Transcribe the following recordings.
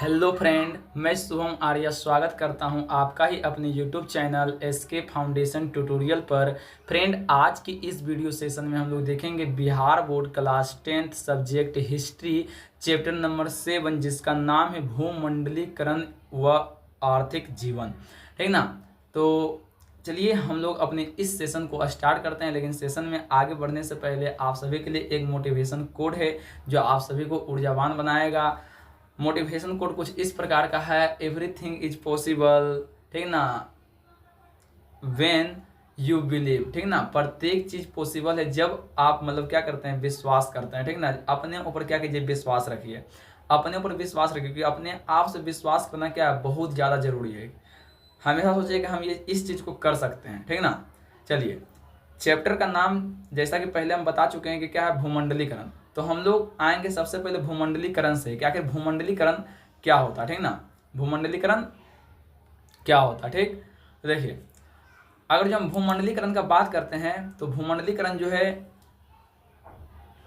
Hello friend, मैं शुभम आर्य स्वागत करता हूं आपका ही अपने YouTube channel SK foundation tutorial पर। फ्रेंड, आज की इस वीडियो सेशन में हम लोग देखेंगे Bihar board class 10th subject history chapter number 7, जिसका नाम है भूमंडलीकरण व आर्थिक जीवन। ठीक ना। तो चलिए हम लोग अपने इस सेशन को स्टार्ट करते हैं, लेकिन सेशन में आगे बढ़ने से पहले आप सभी के लिए एक मोटिवेशन कोड है जो आप सभी को ऊर्जावान बनाएगा। मोटिवेशन कोड कुछ इस प्रकार का है, एवरीथिंग इज पॉसिबल, ठीक ना, व्हेन यू बिलीव। ठीक ना, प्रत्येक चीज पॉसिबल है जब आप क्या करते हैं, विश्वास करते हैं। ठीक ना, अपने ऊपर क्या कीजिए, विश्वास रखिए, अपने ऊपर विश्वास रखिए, क्योंकि अपने आप से विश्वास करना क्या है, बहुत ज़्यादा जरूरी है। हमेशा सोचिए कि हम ये इस चीज़ को कर सकते हैं। ठीक ना। चलिए, चैप्टर का नाम जैसा कि पहले हम बता चुके हैं कि क्या है, भूमंडलीकरण। तो हम लोग आएंगे सबसे पहले भूमंडलीकरण से, क्या आखिर भूमंडलीकरण क्या होता है। ठीक ना, भूमंडलीकरण क्या होता है। ठीक, तो देखिए, अगर जो हम भूमंडलीकरण का बात करते हैं तो भूमंडलीकरण जो है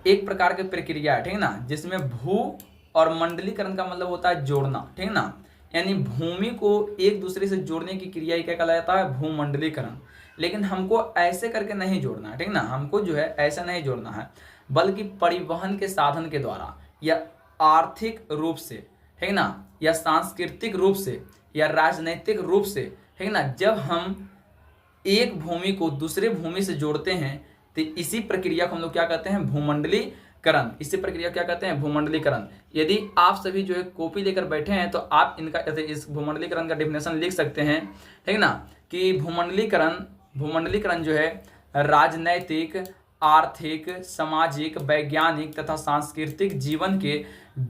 एक प्रकार की प्रक्रिया है। ठीक ना, जिसमें भू और मंडलीकरण का मतलब होता है जोड़ना। ठीक ना, यानी भूमि को एक दूसरे से जोड़ने की क्रिया क्या कहलाता है, भूमंडलीकरण। लेकिन हमको ऐसे करके नहीं जोड़ना है। ठीक ना, हमको जो है ऐसा नहीं जोड़ना है, बल्कि परिवहन के साधन के द्वारा या आर्थिक रूप से, ठीक ना, या सांस्कृतिक रूप से या राजनीतिक रूप से, ठीक ना, जब हम एक भूमि को दूसरे भूमि से जोड़ते हैं तो इसी प्रक्रिया को हम लोग क्या कहते हैं, भूमंडलीकरण। इसी प्रक्रिया क्या कहते हैं, भूमंडलीकरण। यदि आप सभी जो है कॉपी लेकर बैठे हैं तो आप इनका इस भूमंडलीकरण का डेफिनेशन लिख सकते हैं। ठीक ना, कि भूमंडलीकरण जो है राजनैतिक, आर्थिक, सामाजिक, वैज्ञानिक तथा सांस्कृतिक जीवन के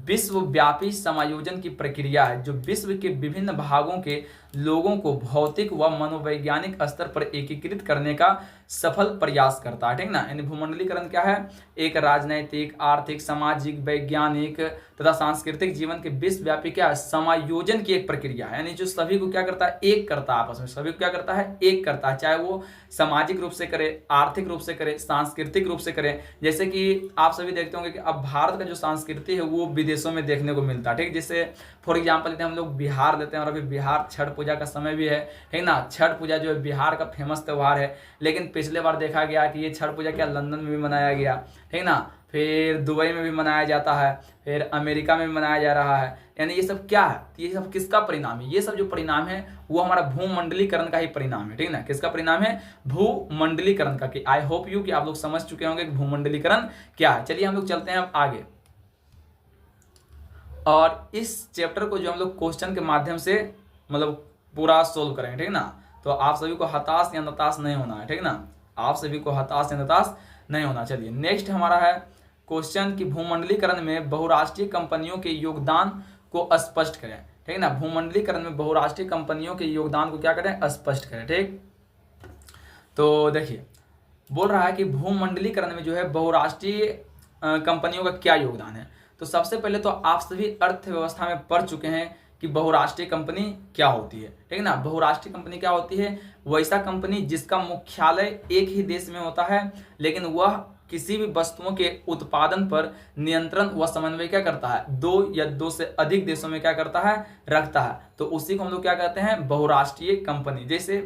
विश्वव्यापी समायोजन की प्रक्रिया है, जो विश्व के विभिन्न भागों के लोगों को भौतिक व मनोवैज्ञानिक स्तर पर एकीकृत करने का सफल प्रयास करता है। ठीक ना, यानी भूमंडलीकरण क्या है, एक राजनैतिक, आर्थिक, सामाजिक, वैज्ञानिक तथा सांस्कृतिक जीवन के विश्वव्यापी क्या है, समायोजन की एक प्रक्रिया है। यानी जो सभी को क्या करता है, एक करता है, आपस में सभी को क्या करता है, एक करता है, चाहे वो सामाजिक रूप से करे, आर्थिक रूप से करे, सांस्कृतिक रूप से करे। जैसे कि आप सभी देखते होंगे कि अब भारत का जो संस्कृति है वो विदेशों में देखने को मिलता है। ठीक, जैसे फॉर एग्जाम्पल लेते हैं हम लोग बिहार लेते हैं, और अभी बिहार छठ पूजा का समय भी है। ठीक ना, छठ पूजा जो है बिहार का फेमस त्यौहार है, लेकिन पिछले बार देखा गया कि ये छठ पूजा क्या लंदन में भी मनाया गया। ठीक ना, फिर दुबई में भी मनाया जाता है, फिर अमेरिका में भी मनाया जा रहा है। यानी ये सब क्या है, ये सब किसका परिणाम है, ये सब जो परिणाम है वो हमारा भूमंडलीकरण का ही परिणाम है। ठीक ना, किसका परिणाम है, भूमंडलीकरण का। कि आई होप यू कि आप लोग समझ चुके होंगे कि भूमंडलीकरण क्या है। चलिए हम लोग चलते हैं अब आगे, और इस चैप्टर को जो हम लोग क्वेश्चन के माध्यम से पूरा सोल्व करेंगे। ठीक ना, तो आप सभी को हताश या नताश नहीं होना है। ठीक ना, आप सभी को हताश या नताश नहीं होना। चलिए नेक्स्ट हमारा है क्वेश्चन कि भूमंडलीकरण में बहुराष्ट्रीय कंपनियों के योगदान को स्पष्ट करें। ठीक ना, भूमंडलीकरण में बहुराष्ट्रीय कंपनियों के योगदान को क्या करें, स्पष्ट करें। ठीक, तो देखिए बोल रहा है कि भूमंडलीकरण में जो है बहुराष्ट्रीय कंपनियों का क्या योगदान है। तो सबसे पहले तो आप सभी अर्थव्यवस्था में पढ़ चुके हैं कि बहुराष्ट्रीय कंपनी क्या होती है। ठीक है ना, बहुराष्ट्रीय कंपनी क्या होती है, वैसा कंपनी जिसका मुख्यालय एक ही देश में होता है, लेकिन वह किसी भी वस्तुओं के उत्पादन पर नियंत्रण व समन्वय क्या करता है, दो या दो से अधिक देशों में क्या करता है, रखता है। तो उसी को हम लोग क्या कहते हैं, बहुराष्ट्रीय कंपनी। जैसे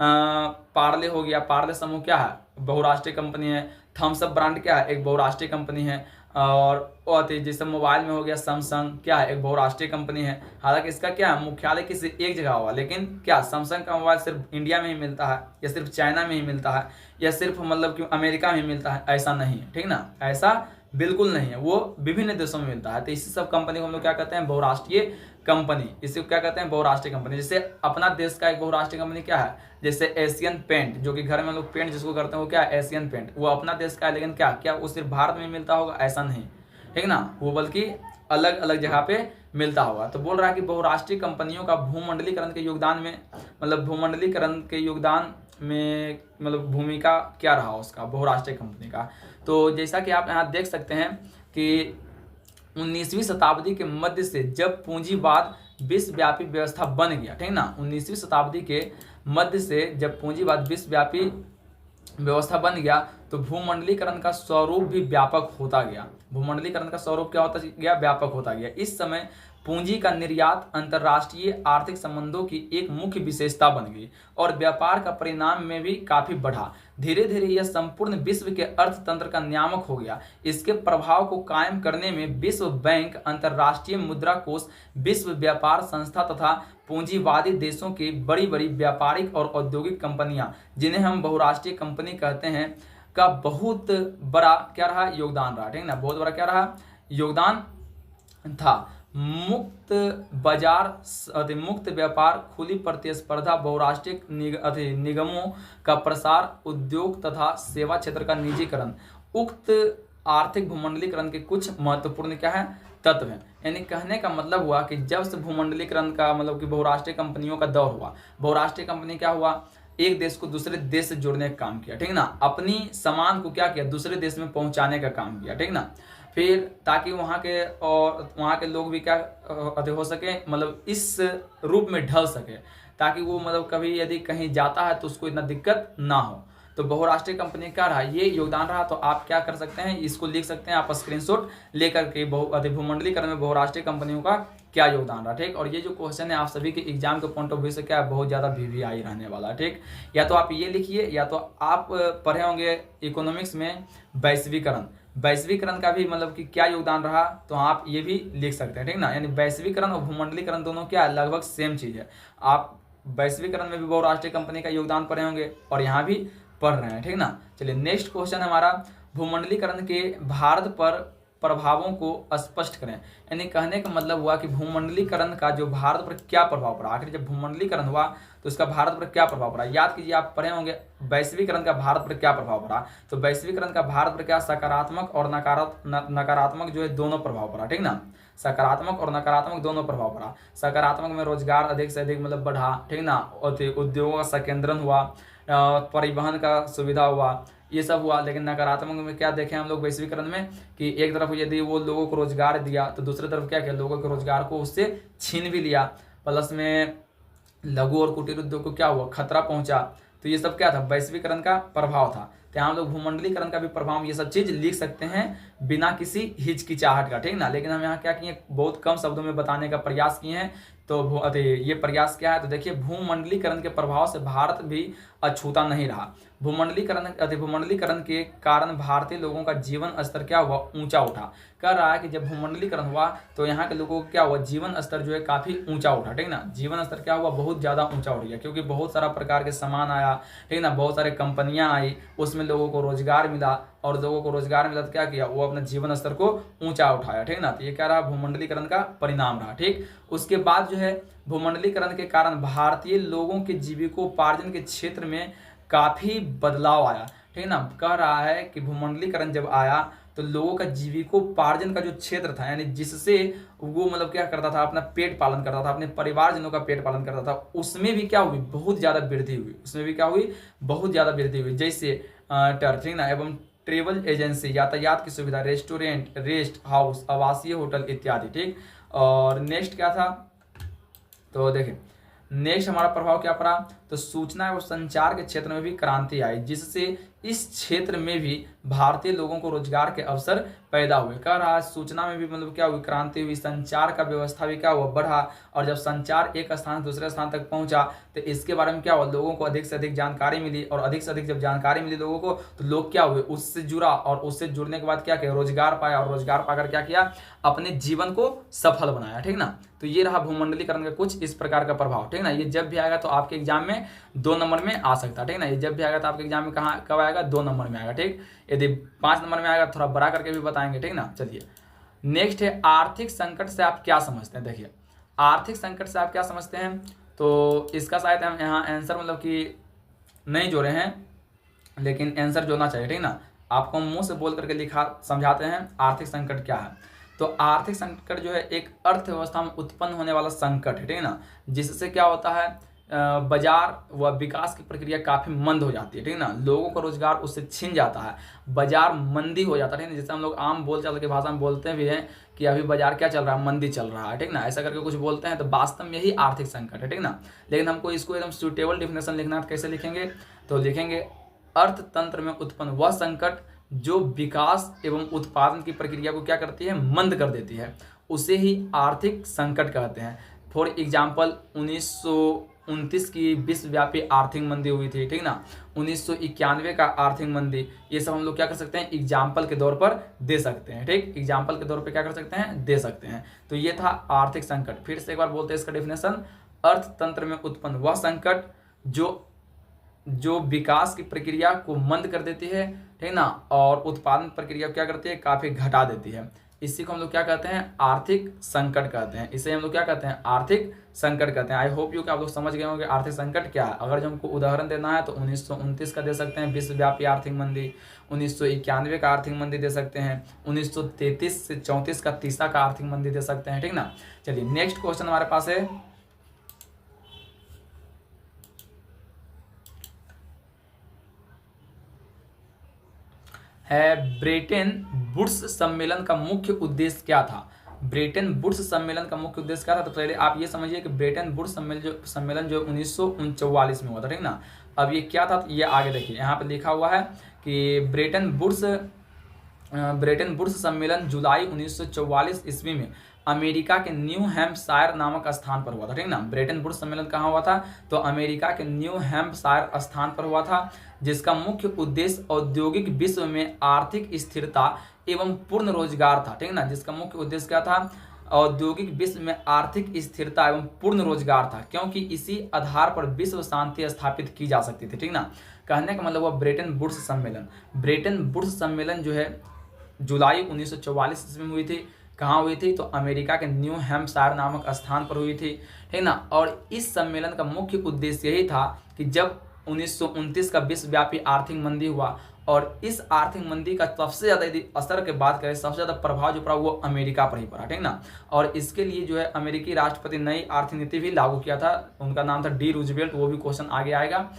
पार्ले हो गया, पार्ले समूह क्या है, बहुराष्ट्रीय कंपनी है। थम्स अप ब्रांड क्या है, एक बहुराष्ट्रीय कंपनी है। और जैसे मोबाइल में हो गया सैमसंग, क्या है, एक बहुराष्ट्रीय कंपनी है। हालांकि इसका क्या है, मुख्यालय किसी एक जगह हुआ, लेकिन क्या सैमसंग का मोबाइल सिर्फ इंडिया में ही मिलता है, या सिर्फ चाइना में ही मिलता है, या सिर्फ कि अमेरिका में ही मिलता है, ऐसा नहीं है। ठीक ना, ऐसा बिल्कुल नहीं है, वो विभिन्न देशों में मिलता है। तो इसी सब कंपनी को हम लोग क्या कहते हैं, बहुराष्ट्रीय कंपनी। इसी को क्या कहते हैं, बहुराष्ट्रीय कंपनी। जैसे अपना देश का एक बहुराष्ट्रीय कंपनी क्या है, जैसे एशियन पेंट, जो कि घर में लोग पेंट जिसको करते हैं वो क्या है, एशियन पेंट, वो अपना देश का है। लेकिन क्या वो सिर्फ भारत में मिलता होगा, ऐसा नहीं। ठीक ना, वो बल्कि अलग अलग जगह पे मिलता होगा। तो बोल रहा है कि बहुराष्ट्रीय कंपनियों का भूमंडलीकरण के योगदान में भूमंडलीकरण के योगदान में भूमिका क्या रहा उसका, बहुराष्ट्रीय कंपनी का। तो जैसा कि आप यहाँ देख सकते हैं कि 19वीं शताब्दी के मध्य से जब पूंजीवाद विश्वव्यापी व्यवस्था बन गया। ठीक ना, 19वीं शताब्दी के मध्य से जब पूंजीवाद विश्वव्यापी व्यवस्था बन गया तो भूमंडलीकरण का स्वरूप भी व्यापक होता गया। भूमंडलीकरण का स्वरूप क्या होता गया, व्यापक होता गया। इस समय पूंजी का निर्यात अंतर्राष्ट्रीय आर्थिक संबंधों की एक मुख्य विशेषता बन गई और व्यापार का परिणाम में भी काफी बढ़ा। धीरे धीरे यह संपूर्ण विश्व के अर्थतंत्र का नियामक हो गया। इसके प्रभाव को कायम करने में विश्व बैंक, अंतर्राष्ट्रीय मुद्रा कोष, विश्व व्यापार संस्था तथा पूंजीवादी देशों की बड़ी बड़ी व्यापारिक और औद्योगिक कंपनियां, जिन्हें हम बहुराष्ट्रीय कंपनी कहते हैं, का बहुत बड़ा क्या रहा, योगदान रहा। ठीक है ना, बहुत बड़ा क्या रहा, योगदान था। मुक्त बाजार, मुक्त व्यापार, खुली प्रतिस्पर्धा, बहुराष्ट्रीय निगमों का प्रसार, उद्योग तथा सेवा क्षेत्र का निजीकरण, उक्त आर्थिक भूमंडलीकरण के कुछ महत्वपूर्ण क्या है, तत्व हैं। यानी कहने का मतलब हुआ कि जब से भूमंडलीकरण का मतलब कि बहुराष्ट्रीय कंपनियों का दौर हुआ, बहुराष्ट्रीय कंपनी क्या हुआ, एक देश को दूसरे देश से जोड़ने का काम किया। ठीक ना, अपनी सामान को क्या किया, दूसरे देश में पहुंचाने का काम किया। ठीक ना, फिर ताकि वहाँ के लोग भी क्या हो सके, मतलब इस रूप में ढल सके, ताकि वो मतलब कभी यदि कहीं जाता है तो उसको इतना दिक्कत ना हो। तो बहुराष्ट्रीय कंपनी का रहा, ये योगदान रहा। तो आप क्या कर सकते हैं, इसको लिख सकते हैं आप स्क्रीनशॉट लेकर के, भूमंडलीकरण में बहुराष्ट्रीय कंपनियों का क्या योगदान रहा। ठीक, और ये जो क्वेश्चन है आप सभी के एग्जाम के पॉइंट ऑफ व्यू से क्या है, बहुत ज़्यादा VVI रहने वाला। ठीक, या तो आप ये लिखिए, या तो आप पढ़े होंगे इकोनॉमिक्स में वैश्वीकरण, वैश्वीकरण का भी मतलब कि क्या योगदान रहा, तो आप ये भी लिख सकते हैं। ठीक ना, यानी वैश्वीकरण और भूमंडलीकरण दोनों क्या है, लगभग सेम चीज़ है। आप वैश्वीकरण में भी बहुराष्ट्रीय कंपनी का योगदान पढ़े होंगे और यहाँ भी पढ़ रहे हैं। ठीक ना, चलिए नेक्स्ट क्वेश्चन हमारा, भूमंडलीकरण के भारत पर प्रभावों को स्पष्ट करें। यानी कहने का मतलब हुआ कि भूमंडलीकरण का जो भारत पर क्या प्रभाव पड़ा, आखिर जब भूमंडलीकरण हुआ तो उसका भारत पर क्या प्रभाव पड़ा। याद कीजिए, आप पढ़े होंगे वैश्वीकरण का भारत पर क्या प्रभाव पड़ा। तो वैश्वीकरण का भारत पर क्या सकारात्मक और नकारात्मक जो है दोनों प्रभाव पड़ा। ठीक ना, सकारात्मक और नकारात्मक दोनों प्रभाव पड़ा। सकारात्मक में रोजगार अधिक से अधिक मतलब बढ़ा। ठीक ना, उद्योगों का संकेंद्रण हुआ, परिवहन का सुविधा हुआ, ये सब हुआ। लेकिन नकारात्मक में क्या देखें हम लोग वैश्वीकरण में, कि एक तरफ यदि वो लोगों को रोजगार दिया तो दूसरी तरफ क्या किया, लोगों के रोजगार को उससे छीन भी लिया। प्लस में लघु और कुटीर उद्योग को क्या हुआ, खतरा पहुंचा। तो ये सब क्या था, वैश्वीकरण का प्रभाव था। तो यहाँ हम लोग भूमंडलीकरण का भी प्रभाव, ये सब चीज लिख सकते हैं बिना किसी हिचकिचाहट का। ठीक ना, लेकिन हम यहाँ क्या किए, बहुत कम शब्दों में बताने का प्रयास किए हैं। तो ये प्रयास क्या है, तो देखिए भूमंडलीकरण के प्रभाव से भारत भी अछूता नहीं रहा। भूमंडलीकरण के कारण भारतीय लोगों का जीवन स्तर क्या हुआ, ऊंचा उठा। कह रहा है कि जब भूमंडलीकरण हुआ तो यहाँ के लोगों को क्या हुआ, जीवन स्तर जो है काफी ऊंचा उठा। ठीक ना, जीवन स्तर क्या हुआ, बहुत ज्यादा ऊंचा उठ गया, क्योंकि बहुत सारा प्रकार के सामान आया। ठीक ना, बहुत सारे कंपनियां आई, उसमें लोगों को रोजगार मिला, और लोगों को रोजगार मिला तो क्या किया, वो अपना जीवन स्तर को ऊंचा उठाया। ठीक ना, तो ये क्या रहा, भूमंडलीकरण का परिणाम रहा। ठीक, उसके बाद जो है भूमंडलीकरण के कारण भारतीय लोगों के जीविकोपार्जन के क्षेत्र में काफी बदलाव आया। ठीक ना, कह रहा है कि भूमंडलीकरण जब आया तो लोगों का जीविकोपार्जन का जो क्षेत्र था, यानी जिससे वो मतलब क्या करता था, अपना पेट पालन करता था, अपने परिवारजनों का पेट पालन करता था, उसमें भी क्या हुई, बहुत ज्यादा वृद्धि हुई। उसमें भी क्या हुई, बहुत ज्यादा वृद्धि हुई। जैसे ठीक ना, एवं ट्रेवल एजेंसी, यातायात की सुविधा, रेस्टोरेंट, रेस्ट हाउस, आवासीय होटल इत्यादि। ठीक, और नेक्स्ट क्या था, तो देखें नेक्स्ट हमारा प्रभाव क्या पड़ा, तो सूचना एवं संचार के क्षेत्र में भी क्रांति आई, जिससे इस क्षेत्र में भी भारतीय लोगों को रोजगार के अवसर पैदा हुए। कह रहा है सूचना में भी मतलब क्या हुई, क्रांति हुई। संचार का व्यवस्था भी क्या हुआ, बढ़ा। और जब संचार एक स्थान से दूसरे स्थान तक पहुंचा तो इसके बारे में क्या हुआ, लोगों को अधिक से अधिक जानकारी मिली, और अधिक से अधिक जब जानकारी मिली लोगों को तो लोग क्या हुए, उससे जुड़ा, और उससे जुड़ने के बाद क्या किया, रोजगार पाया, और रोजगार पाकर क्या किया, अपने जीवन को सफल बनाया। ठीक ना, तो ये रहा भूमंडलीकरण का कुछ इस प्रकार का प्रभाव। ठीक ना, ये जब भी आएगा तो आपके एग्जाम में 2 नंबर में आ सकता है। ठीक ना, ये जब भी आएगा तो आपके एग्जाम में कहाँ कब आएगा, 2 नंबर में आएगा। ठीक, यदि 5 नंबर में आएगा थोड़ा बड़ा करके भी बताएंगे। ठीक ना, चलिए नेक्स्ट है आर्थिक संकट से आप क्या समझते हैं। देखिए आर्थिक संकट से आप क्या समझते हैं, तो इसका शायद हम यहाँ आंसर मतलब कि नहीं जोड़े हैं, लेकिन आंसर जोड़ना चाहिए। ठीक ना, आपको मुंह से बोल करके लिखा समझाते हैं आर्थिक संकट क्या है। तो आर्थिक संकट जो है एक अर्थव्यवस्था में उत्पन्न होने वाला संकट है। ठीक है ना, जिससे क्या होता है, बाजार व विकास की प्रक्रिया काफी मंद हो जाती है। ठीक है ना, लोगों का रोजगार उससे छिन जाता है, बाजार मंदी हो जाता है। ठीक है, जैसे हम लोग आम बोलचाल की भाषा में बोलते भी हैं कि अभी बाजार क्या चल रहा है, मंदी चल रहा है। ठीक ना, ऐसा करके कुछ बोलते हैं, तो वास्तव में यही आर्थिक संकट है। ठीक ना, लेकिन हमको इसको एकदम सुटेबल डिफिनेशन लिखना है, तो कैसे लिखेंगे, तो लिखेंगे अर्थतंत्र में उत्पन्न वह संकट जो विकास एवं उत्पादन की प्रक्रिया को क्या करती है, मंद कर देती है, उसे ही आर्थिक संकट कहते हैं। फॉर एग्जाम्पल 1929 की विश्वव्यापी आर्थिक मंदी हुई थी, ठीक ना, 1991 का आर्थिक मंदी, ये सब हम लोग क्या कर सकते हैं, एग्जाम्पल के तौर पर दे सकते हैं, ठीक, एग्जाम्पल के तौर पर क्या कर सकते हैं, दे सकते हैं। तो ये था आर्थिक संकट। फिर से एक बार बोलते हैं इसका डेफिनेशन, अर्थतंत्र में उत्पन्न वह संकट जो विकास की प्रक्रिया को मंद कर देती है, ठीक ना, और उत्पादन प्रक्रिया क्या करती है, काफी घटा देती है। इसी को हम लोग क्या कहते हैं, आर्थिक संकट कहते हैं। इसे हम लोग क्या कहते हैं, आर्थिक संकट कहते हैं। आई होप यू कि आप लोग समझ गए होंगे आर्थिक संकट क्या है। अगर जो हमको उदाहरण देना है तो 1929 का दे सकते हैं विश्वव्यापी आर्थिक मंदी, 1991 का आर्थिक मंदी दे सकते हैं, 1933 से 34 का तीसरा का आर्थिक मंदी दे सकते हैं, ठीक ना। चलिए नेक्स्ट क्वेश्चन हमारे पास है ब्रेटन वुड्स सम्मेलन का मुख्य उद्देश्य क्या था। ब्रेटन वुड्स सम्मेलन का मुख्य उद्देश्य क्या था, तो पहले आप ये समझिए कि ब्रेटन वुड्स सम्मेलन जो 1944 में हुआ था, ठीक ना। अब ये क्या था, तो ये आगे देखिए, यहाँ पे लिखा हुआ है कि ब्रेटन वुड्स सम्मेलन जुलाई 1944 ईस्वी में अमेरिका के न्यू हैम्पशायर नामक स्थान पर हुआ था, ठीक ना। ब्रेटन वुड्स सम्मेलन कहाँ हुआ था, तो अमेरिका के न्यू हैम्पशायर स्थान पर हुआ था, जिसका मुख्य उद्देश्य औद्योगिक विश्व में आर्थिक स्थिरता एवं पूर्ण रोजगार था, ठीक ना। जिसका मुख्य उद्देश्य क्या था, औद्योगिक विश्व में आर्थिक स्थिरता एवं पूर्ण रोजगार था, क्योंकि इसी आधार पर विश्व शांति स्थापित की जा सकती थी, ठीक ना। कहने का मतलब हुआ ब्रेटन वुड्स सम्मेलन। ब्रेटन वुड्स सम्मेलन जो है जुलाई 1944 ईस्वी में हुई थी। कहाँ हुई थी, तो अमेरिका के न्यू हैम्पशायर नामक स्थान पर हुई थी, ठीक ना। और इस सम्मेलन का मुख्य उद्देश्य यही था कि जब 1929 का विश्वव्यापी आर्थिक मंदी हुआ, और इस आर्थिक मंदी का सबसे ज़्यादा यदि असर की बात करें, सबसे ज़्यादा प्रभाव जो पड़ा वो अमेरिका पर ही पड़ा, ठीक ना। और इसके लिए जो है अमेरिकी राष्ट्रपति नई आर्थिक नीति भी लागू किया था, उनका नाम था डी रूजवेल्ट, वो भी क्वेश्चन आगे आएगा।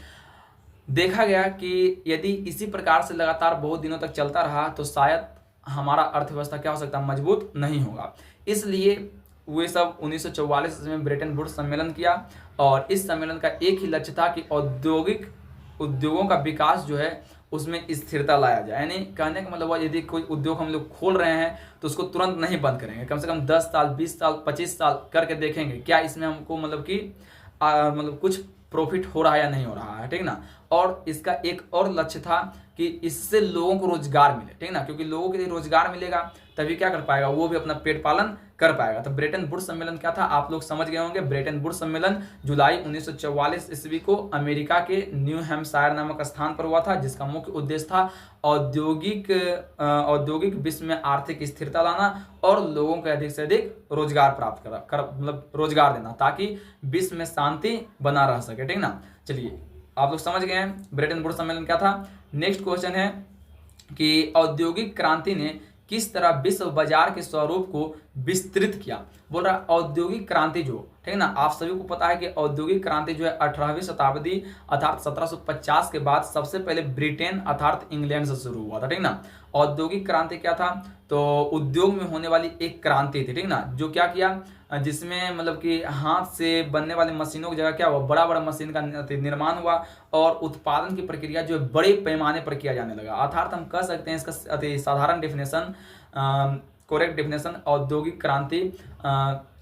देखा गया कि यदि इसी प्रकार से लगातार बहुत दिनों तक चलता रहा तो शायद हमारा अर्थव्यवस्था क्या हो सकता है, मजबूत नहीं होगा। इसलिए वे सब 1944 में ब्रेटन वुड्स सम्मेलन किया, और इस सम्मेलन का एक ही लक्ष्य था कि उद्योगों का विकास जो है उसमें स्थिरता लाया जाए। यानी कहने का मतलब यदि कोई उद्योग हम लोग खोल रहे हैं तो उसको तुरंत नहीं बंद करेंगे, कम से कम 10 साल 20 साल 25 साल करके देखेंगे क्या इसमें हमको मतलब कि कुछ प्रॉफिट हो रहा है या नहीं हो रहा है, ठीक ना। और इसका एक और लक्ष्य था कि इससे लोगों को रोजगार मिले, ठीक ना, क्योंकि लोगों के लिए रोजगार मिलेगा तभी क्या कर पाएगा, वो भी अपना पेट पालन कर पाएगा। तो ब्रेटन वुड्स सम्मेलन क्या था, आप लोग समझ गए होंगे। ब्रेटन वुड्स सम्मेलन जुलाई 1944 ईस्वी को अमेरिका के न्यू हैम्पशायर नामक स्थान पर हुआ था, जिसका मुख्य उद्देश्य था औद्योगिक विश्व में आर्थिक स्थिरता लाना और लोगों को अधिक से अधिक रोजगार प्राप्त मतलब रोजगार देना, ताकि विश्व में शांति बना रह सके, ठीक ना। चलिए आप लोग समझ गए हैं ब्रेटन वुड्स सम्मेलन क्या था। नेक्स्ट क्वेश्चन है कि औद्योगिक क्रांति ने किस तरह विश्व बाजार के स्वरूप को विस्तृत किया। बोल रहा औद्योगिक क्रांति जो, ठीक ना, आप सभी को पता है कि औद्योगिक क्रांति जो है 18वीं शताब्दी अर्थात 1750 के बाद सबसे पहले ब्रिटेन अर्थात इंग्लैंड से शुरू हुआ था, ठीक ना। औद्योगिक क्रांति क्या था, तो उद्योग में होने वाली एक क्रांति थी, ठीक ना, जो क्या किया, जिसमें मतलब कि हाथ से बनने वाली मशीनों की जगह क्या हुआ, बड़ा बड़ा मशीन का निर्माण हुआ, और उत्पादन की प्रक्रिया जो है बड़े पैमाने पर किया जाने लगा। अर्थात हम कह सकते हैं इसका अति साधारण डेफिनेशन, करेक्ट डेफिनेशन, औद्योगिक क्रांति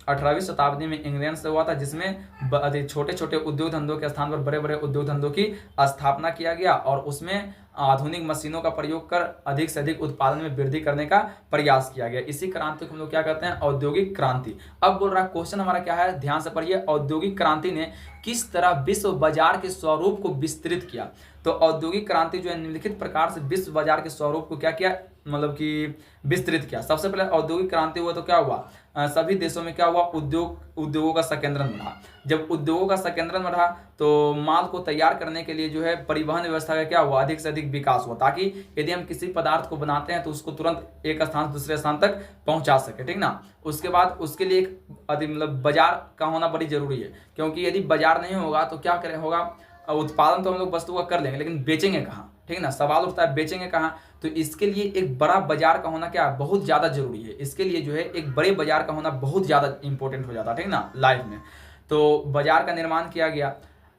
18वीं शताब्दी में इंग्लैंड से हुआ था, जिसमें छोटे छोटे उद्योग धंधों के स्थान पर बड़े बड़े उद्योग धंधों की स्थापना किया गया, और उसमें आधुनिक मशीनों का प्रयोग कर अधिक से अधिक उत्पादन में वृद्धि करने का प्रयास किया गया। इसी क्रांति को हम लोग क्या कहते हैं, औद्योगिक क्रांति। अब बोल रहा क्वेश्चन हमारा क्या है, ध्यान से पढ़िए, औद्योगिक क्रांति ने किस तरह विश्व बाजार के स्वरूप को विस्तृत किया। तो औद्योगिक क्रांति जो है निम्नलिखित प्रकार से विश्व बाजार के स्वरूप को क्या किया, मतलब कि विस्तृत किया। सबसे पहले औद्योगिक क्रांति हुआ तो क्या हुआ, सभी देशों में क्या हुआ, उद्योगों का संकेंद्रण बढ़ा। जब उद्योगों का संकेंद्रण बढ़ा तो माल को तैयार करने के लिए जो है परिवहन व्यवस्था का क्या हुआ, अधिक से अधिक विकास हुआ, ताकि यदि हम किसी पदार्थ को बनाते हैं तो उसको तुरंत एक स्थान से दूसरे स्थान तक पहुंचा सके, ठीक ना। उसके बाद उसके लिए एक मतलब बाजार का होना बड़ी जरूरी है, क्योंकि यदि बाजार नहीं होगा तो क्या करें होगा, उत्पादन तो हम लोग वस्तु का कर लेंगे लेकिन बेचेंगे कहाँ, ठीक ना। सवाल उठता है बेचेंगे कहाँ, तो इसके लिए एक बड़ा बाजार का होना क्या बहुत ज़्यादा जरूरी है। इसके लिए जो है एक बड़े बाजार का होना बहुत ज़्यादा इंपॉर्टेंट हो जाता है, ठीक ना, लाइफ में। तो बाजार का निर्माण किया गया।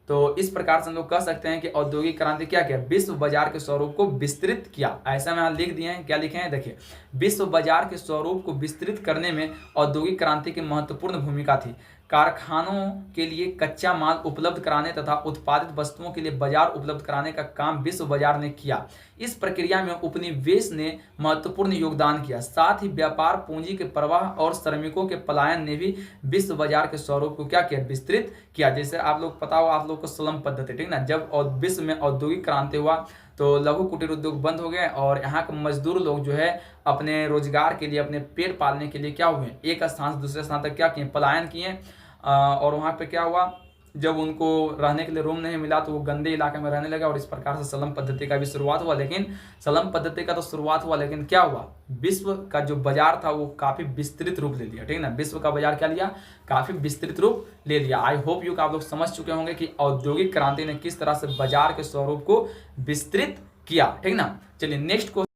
तो इस प्रकार से हम लोग कह सकते हैं कि औद्योगिक क्रांति क्या किया, विश्व बाजार के स्वरूप को विस्तृत किया। ऐसा में यहाँ लिख दिए हैं, क्या लिखे हैं देखिए, विश्व बाजार के स्वरूप को विस्तृत करने में औद्योगिक क्रांति की महत्वपूर्ण भूमिका थी। कारखानों के लिए कच्चा माल उपलब्ध कराने तथा उत्पादित वस्तुओं के लिए बाजार उपलब्ध कराने का काम विश्व बाजार ने किया। इस प्रक्रिया में उपनिवेश ने महत्वपूर्ण योगदान किया। साथ ही व्यापार पूंजी के प्रवाह और श्रमिकों के पलायन ने भी विश्व बाजार के स्वरूप को क्या किया, विस्तृत किया। जैसे आप लोग पता हो, आप लोग को स्लम पद्धति, ठीक ना, जब विश्व में औद्योगिक क्रांति हुआ तो लघु कुटीर उद्योग बंद हो गए और यहाँ के मजदूर लोग जो है अपने रोजगार के लिए, अपने पेट पालने के लिए क्या हुए, एक स्थान से दूसरे स्थान तक क्या किए, पलायन किए। और वहाँ पे क्या हुआ, जब उनको रहने के लिए रूम नहीं मिला तो वो गंदे इलाके में रहने लगा और इस प्रकार से सलम पद्धति का भी शुरुआत हुआ। लेकिन सलम पद्धति का तो शुरुआत हुआ, लेकिन क्या हुआ, विश्व का जो बाजार था वो काफी विस्तृत रूप ले लिया, ठीक ना, विश्व का बाजार क्या लिया, काफी विस्तृत रूप ले लिया। आई होप यू आप लोग समझ चुके होंगे कि औद्योगिक क्रांति ने किस तरह से बाजार के स्वरूप को विस्तृत किया, ठीक ना। चलिए नेक्स्ट क्वेश्चन।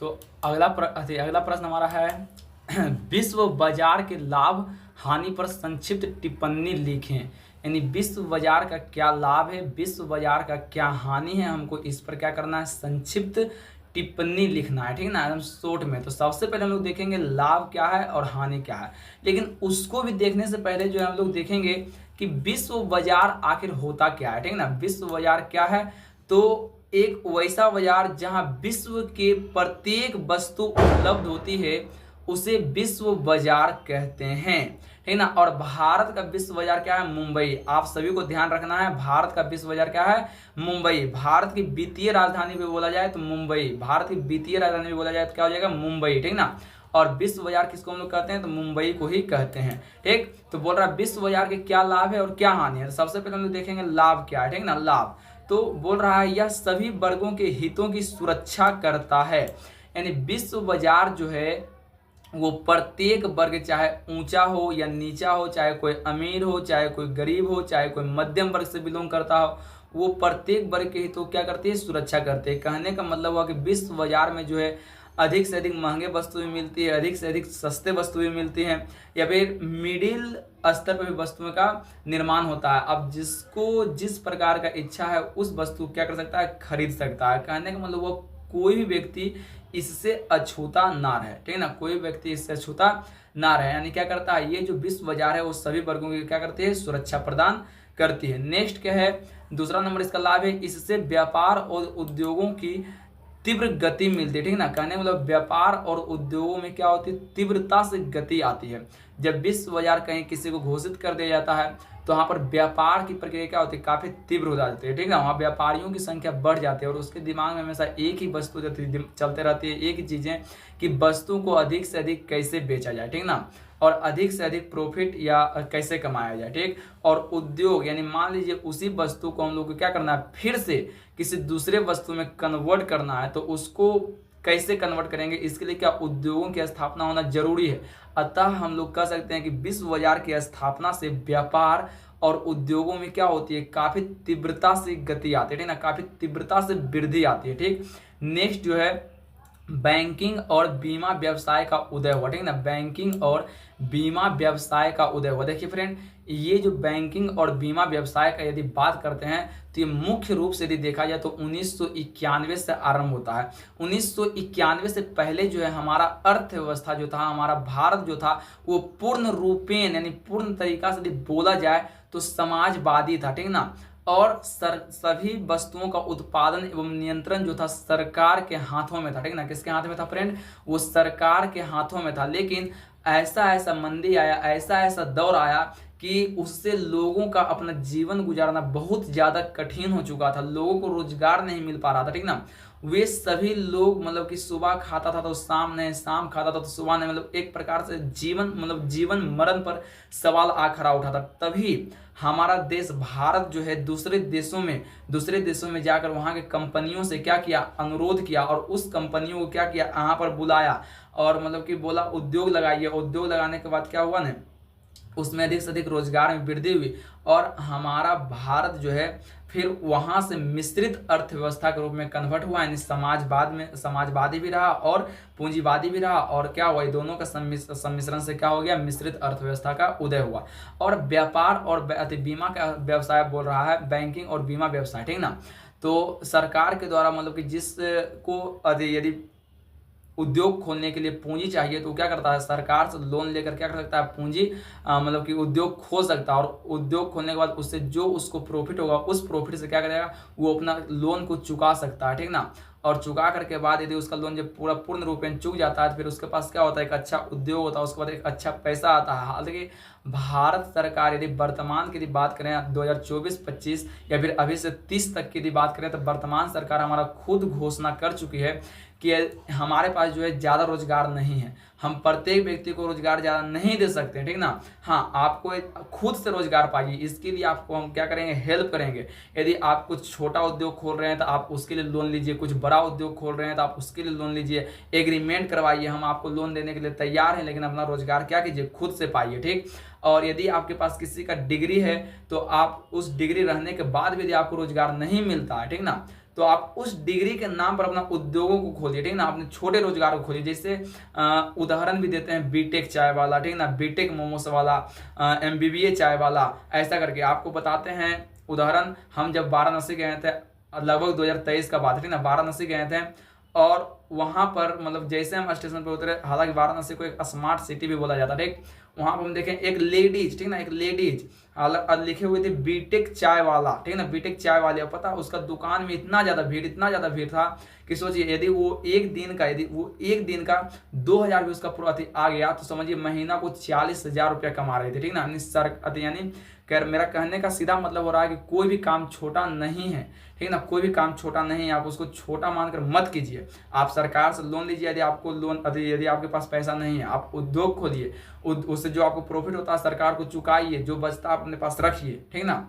तो अगला प्रश्न हमारा है विश्व बाजार के लाभ हानि पर संक्षिप्त टिप्पणी लिखें। यानी विश्व बाजार का क्या लाभ है, विश्व बाजार का क्या हानि है, हमको इस पर क्या करना है, संक्षिप्त टिप्पणी लिखना है, ठीक ना, एकदम शॉर्ट में। तो सबसे पहले हम लोग देखेंगे लाभ क्या है और हानि क्या है, लेकिन उसको भी देखने से पहले जो है हम लोग देखेंगे कि विश्व बाजार आखिर होता क्या है, ठीक ना। विश्व बाजार क्या है, तो एक वैसा बाजार जहां विश्व के प्रत्येक वस्तु उपलब्ध होती है उसे विश्व बाजार कहते हैं, ठीक ना। और भारत का विश्व बाजार क्या है, मुंबई। आप सभी को ध्यान रखना है, भारत का विश्व बाजार क्या है, मुंबई। भारत की वित्तीय राजधानी भी बोला जाए तो मुंबई, भारत की वित्तीय राजधानी भी बोला जाए तो क्या हो जाएगा, मुंबई, ठीक ना। और विश्व बाजार किसको हम लोग कहते हैं, तो मुंबई को ही कहते हैं, ठीक। तो बोल रहा है विश्व बाजार के क्या लाभ है और क्या हानि है। तो सबसे पहले हम लोग देखेंगे लाभ क्या है, ठीक ना। लाभ तो बोल रहा है यह सभी वर्गों के हितों की सुरक्षा करता है। यानी विश्व बाजार जो है वो प्रत्येक वर्ग, चाहे ऊंचा हो या नीचा हो, चाहे कोई अमीर हो, चाहे कोई गरीब हो, चाहे कोई मध्यम वर्ग से बिलोंग करता हो, वो प्रत्येक वर्ग के हितों क्या करती है, सुरक्षा करते हैं। कहने का मतलब हुआ कि विश्व बाजार में जो है अधिक से अधिक महंगे वस्तुएं मिलती है, अधिक से अधिक सस्ते वस्तुएं मिलती हैं, या फिर मिडिल स्तर पर भी वस्तुओं का निर्माण होता है। अब जिसको जिस प्रकार का इच्छा है उस वस्तु क्या कर सकता है, खरीद सकता है। कहने का मतलब वो कोई भी व्यक्ति इससे अछूता ना रहे, ठीक है ना, कोई व्यक्ति इससे अछूता ना रहे। यानी क्या करता है, ये जो विश्व बाजार है वो सभी वर्गों की क्या करती है, सुरक्षा प्रदान करती है। नेक्स्ट क्या है, दूसरा नंबर इसका लाभ है, इससे व्यापार और उद्योगों की तीव्र गति मिलती है, ठीक है ना। कहने मतलब व्यापार और उद्योगों में क्या होती है, तीव्रता से गति आती है। जब विश्व बाजार कहीं किसी को घोषित कर दिया जाता है तो वहाँ पर व्यापार की प्रक्रिया क्या होती है, काफी तीव्र हो जाती है, ठीक है। वहाँ व्यापारियों की संख्या बढ़ जाती है और उसके दिमाग में हमेशा एक ही वस्तु चलते रहती है, एक ही चीजें कि वस्तु को अधिक से अधिक कैसे बेचा जाए, ठीक ना, और अधिक से अधिक प्रॉफिट या कैसे कमाया जाए, ठीक। और उद्योग यानी मान लीजिए उसी वस्तु को हम लोग को क्या करना है, फिर से किसी दूसरे वस्तु में कन्वर्ट करना है, तो उसको कैसे कन्वर्ट करेंगे, इसके लिए क्या उद्योगों की स्थापना होना जरूरी है। अतः हम लोग कह सकते हैं कि विश्व बाजार की स्थापना से व्यापार और उद्योगों में क्या होती है, काफी तीव्रता से गति आती है, ठीक ना, काफी तीव्रता से वृद्धि आती है, ठीक। नेक्स्ट जो है बैंकिंग और बीमा व्यवसाय का उदय हुआ, ठीक ना, बैंकिंग और बीमा व्यवसाय का उदय हुआ। देखिए फ्रेंड, ये जो बैंकिंग और बीमा व्यवसाय का यदि बात करते हैं तो ये मुख्य रूप से यदि देखा जाए तो 1991 से आरंभ होता है। 1991 से पहले जो है हमारा अर्थव्यवस्था जो था, हमारा भारत जो था, वो पूर्ण रूपेण यानी पूर्ण तरीका से यदि बोला जाए तो समाजवादी था, ठीक ना। और सभी वस्तुओं का उत्पादन एवं नियंत्रण जो था सरकार के हाथों में था, ठीक ना। किसके हाथ में था फ्रेंड, वो सरकार के हाथों में था। लेकिन ऐसा मंदी आया, ऐसा दौर आया कि उससे लोगों का अपना जीवन गुजारना बहुत ज्यादा कठिन हो चुका था, लोगों को रोजगार नहीं मिल पा रहा था, ठीक ना। वे सभी लोग मतलब कि सुबह खाता था तो शाम नहीं, शाम खाता था तो सुबह नहीं, मतलब एक प्रकार से जीवन मरण पर सवाल आ खड़ा उठा था। तभी हमारा देश भारत जो है दूसरे देशों में जाकर वहां के कंपनियों से क्या किया, अनुरोध किया, और उस कंपनियों को क्या किया, यहाँ पर बुलाया और मतलब कि बोला उद्योग लगाइए। उद्योग लगाने के बाद क्या हुआ ना, उसमें अधिक से अधिक रोजगार में वृद्धि हुई और हमारा भारत जो है फिर वहां से मिश्रित अर्थव्यवस्था के रूप में कन्वर्ट हुआ, यानी समाजवादी भी रहा और पूंजीवादी भी रहा, और क्या हुआ, दोनों का सम्मिश्रण से क्या हो गया, मिश्रित अर्थव्यवस्था का उदय हुआ। और व्यापार और बीमा का व्यवसाय बोल रहा है, बैंकिंग और बीमा व्यवसाय, ठीक ना। तो सरकार के द्वारा मतलब कि जिसको यदि उद्योग खोलने के लिए पूंजी चाहिए तो क्या करता है, सरकार से लोन लेकर क्या कर सकता है, पूंजी मतलब कि उद्योग खोल सकता है, और उद्योग खोलने के बाद उससे जो उसको प्रॉफिट होगा उस प्रॉफिट से क्या करेगा, वो अपना लोन को चुका सकता है, ठीक ना। और चुका करके बाद यदि उसका लोन जब पूर्ण रूप में चुक जाता है तो फिर उसके पास क्या होता है, एक अच्छा उद्योग होता है, उसके बाद एक अच्छा पैसा आता है। हालांकि भारत सरकार यदि वर्तमान की यदि बात करें 2024-25 या फिर अभी से 30 तक की यदि बात करें तो वर्तमान सरकार हमारा खुद घोषणा कर चुकी है कि हमारे पास जो है ज़्यादा रोजगार नहीं है, हम प्रत्येक व्यक्ति को रोजगार ज़्यादा नहीं दे सकते, ठीक ना। हाँ, आपको खुद से रोजगार पाइए, इसके लिए आपको हम क्या करेंगे, हेल्प करेंगे। यदि आप कुछ छोटा उद्योग खोल रहे हैं तो आप उसके लिए लोन लीजिए, कुछ बड़ा उद्योग खोल रहे हैं तो आप उसके लिए लोन लीजिए, एग्रीमेंट करवाइए, हम आपको लोन देने के लिए तैयार हैं, लेकिन अपना रोजगार क्या कीजिए, खुद से पाइए, ठीक। और यदि आपके पास किसी का डिग्री है तो आप उस डिग्री रहने के बाद भी यदि आपको रोजगार नहीं मिलता है, ठीक ना, तो आप उस डिग्री के नाम पर अपना उद्योगों को खोलिए, ठीक ना, अपने छोटे रोजगार को खोलिए। जैसे उदाहरण भी देते हैं, बीटेक चाय वाला, ठीक ना, बीटेक मोमोस वाला, MBBA चाय वाला, ऐसा करके आपको बताते हैं उदाहरण। हम जब वाराणसी गए थे, लगभग 2023 का बात है, ठीक ना, वाराणसी गए थे, और वहां पर मतलब जैसे हम स्टेशन पर उतरे, हालांकि वाराणसी को एक स्मार्ट सिटी भी बोला जाता है, ठीक, वहां पर हम देखें एक लेडीज, ठीक ना, एक लेडीज लिखे हुए थे बीटेक चाय वाला, ठीक ना, बीटेक चाय वाले। पता उसका दुकान में इतना ज्यादा भीड़ था कि सोचिए यदि वो एक दिन का 2,000 भी उसका पूरा आ गया तो समझिए महीना को 40,000 रुपया कमा रहे थे, ठीक ना। यानी मेरा कहने का सीधा मतलब हो रहा है कि कोई भी काम छोटा नहीं है, ठीक ना, कोई भी काम छोटा नहीं है, आप उसको छोटा मानकर मत कीजिए। आप सरकार से लोन लीजिए, यदि आपके पास पैसा नहीं है, आप उद्योग खोलिए, उससे जो आपको प्रॉफिट होता है सरकार को चुकाइए, जो बचता है अपने पास रखिए, ठीक ना।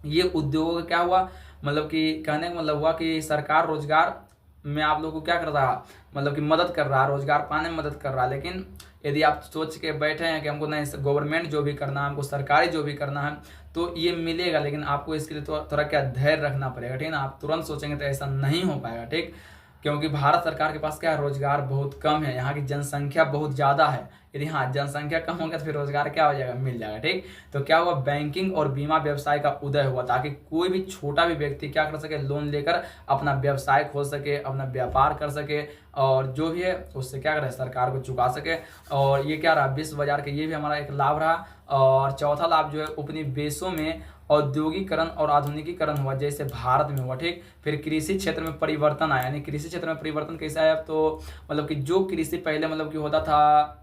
ये उद्योगों का क्या हुआ, मतलब कि कहने का मतलब हुआ कि सरकार रोजगार में आप लोगों को क्या कर रहा है, मतलब कि मदद कर रहा है, रोजगार पाने में मदद कर रहा है। लेकिन यदि आप सोच के बैठे हैं कि हमको नहीं गवर्नमेंट जो भी करना है, हमको सरकारी जो भी करना है तो ये मिलेगा, लेकिन आपको इसके लिए थोड़ा क्या धैर्य रखना पड़ेगा, ठीक ना। आप तुरंत सोचेंगे तो ऐसा नहीं हो पाएगा, ठीक, क्योंकि भारत सरकार के पास क्या है, रोजगार बहुत कम है, यहाँ की जनसंख्या बहुत ज़्यादा है। यदि हाँ जनसंख्या कम होगा तो फिर रोजगार क्या हो जाएगा, मिल जाएगा, ठीक। तो क्या हुआ, बैंकिंग और बीमा व्यवसाय का उदय हुआ, ताकि कोई भी छोटा भी व्यक्ति क्या कर सके, लोन लेकर अपना व्यवसाय खोल सके, अपना व्यापार कर सके, और जो भी है उससे क्या करे, सरकार को चुका सके। और ये क्या रहा, विश्व बाजार का ये भी हमारा एक लाभ रहा। और चौथा लाभ जो है, उपनिवेशों में औद्योगिकरण और आधुनिकीकरण हुआ, जैसे भारत में हुआ, ठीक। फिर कृषि क्षेत्र में परिवर्तन आया, यानी कृषि क्षेत्र में परिवर्तन कैसे आया, तो मतलब कि जो कृषि पहले मतलब कि होता था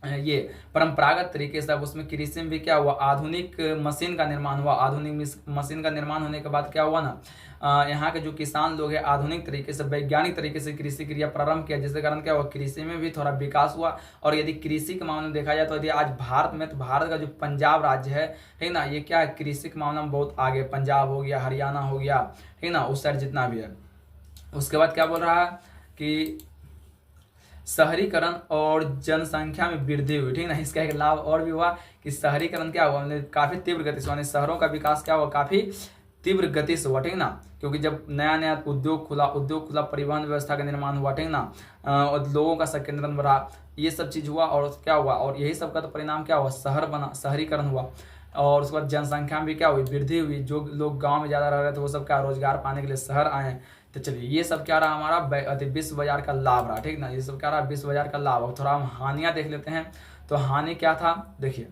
ये परंपरागत तरीके से, अब उसमें कृषि में भी क्या हुआ, आधुनिक मशीन का निर्माण हुआ। आधुनिक मशीन का निर्माण होने के बाद क्या हुआ ना, यहाँ के जो किसान लोग हैं आधुनिक तरीके से, वैज्ञानिक तरीके से कृषि क्रिया प्रारंभ किया, जिसके कारण क्या हुआ, कृषि में भी थोड़ा विकास हुआ। और यदि कृषि के मामले में देखा जाए तो यदि आज भारत में, तो भारत का जो पंजाब राज्य है, ठीक ना, ये क्या है, कृषि के मामले में बहुत आगे, पंजाब हो गया, हरियाणा हो गया, ठीक ना, उस साइड जितना भी है। उसके बाद क्या बोल रहा है कि शहरीकरण और जनसंख्या में वृद्धि हुई, ठीक ना। इसका एक लाभ और भी हुआ कि शहरीकरण क्या हुआ, काफी तीव्र गति से, शहरों का विकास क्या हुआ, काफी तीव्र गति से हुआ, ठीक ना। क्योंकि जब नया नया उद्योग खुला, परिवहन व्यवस्था का निर्माण हुआ, ठीक ना, और लोगों का संकेंद्रण बढ़ा, ये सब चीज हुआ। और क्या हुआ, और यही सब का तो परिणाम क्या हुआ, शहर बना, शहरीकरण हुआ। और उसके बाद जनसंख्या में भी क्या हुई, वृद्धि हुई। जो लोग गांव में ज़्यादा रह रहे थे वो सब क्या रोजगार पाने के लिए शहर आए हैं। तो चलिए ये सब क्या रहा, हमारा विश्व बाजार का लाभ रहा, ठीक ना। ये सब क्या रहा, विश्व बाजार का लाभ। अब थोड़ा हम हानियाँ देख लेते हैं। तो हानि क्या था, देखिए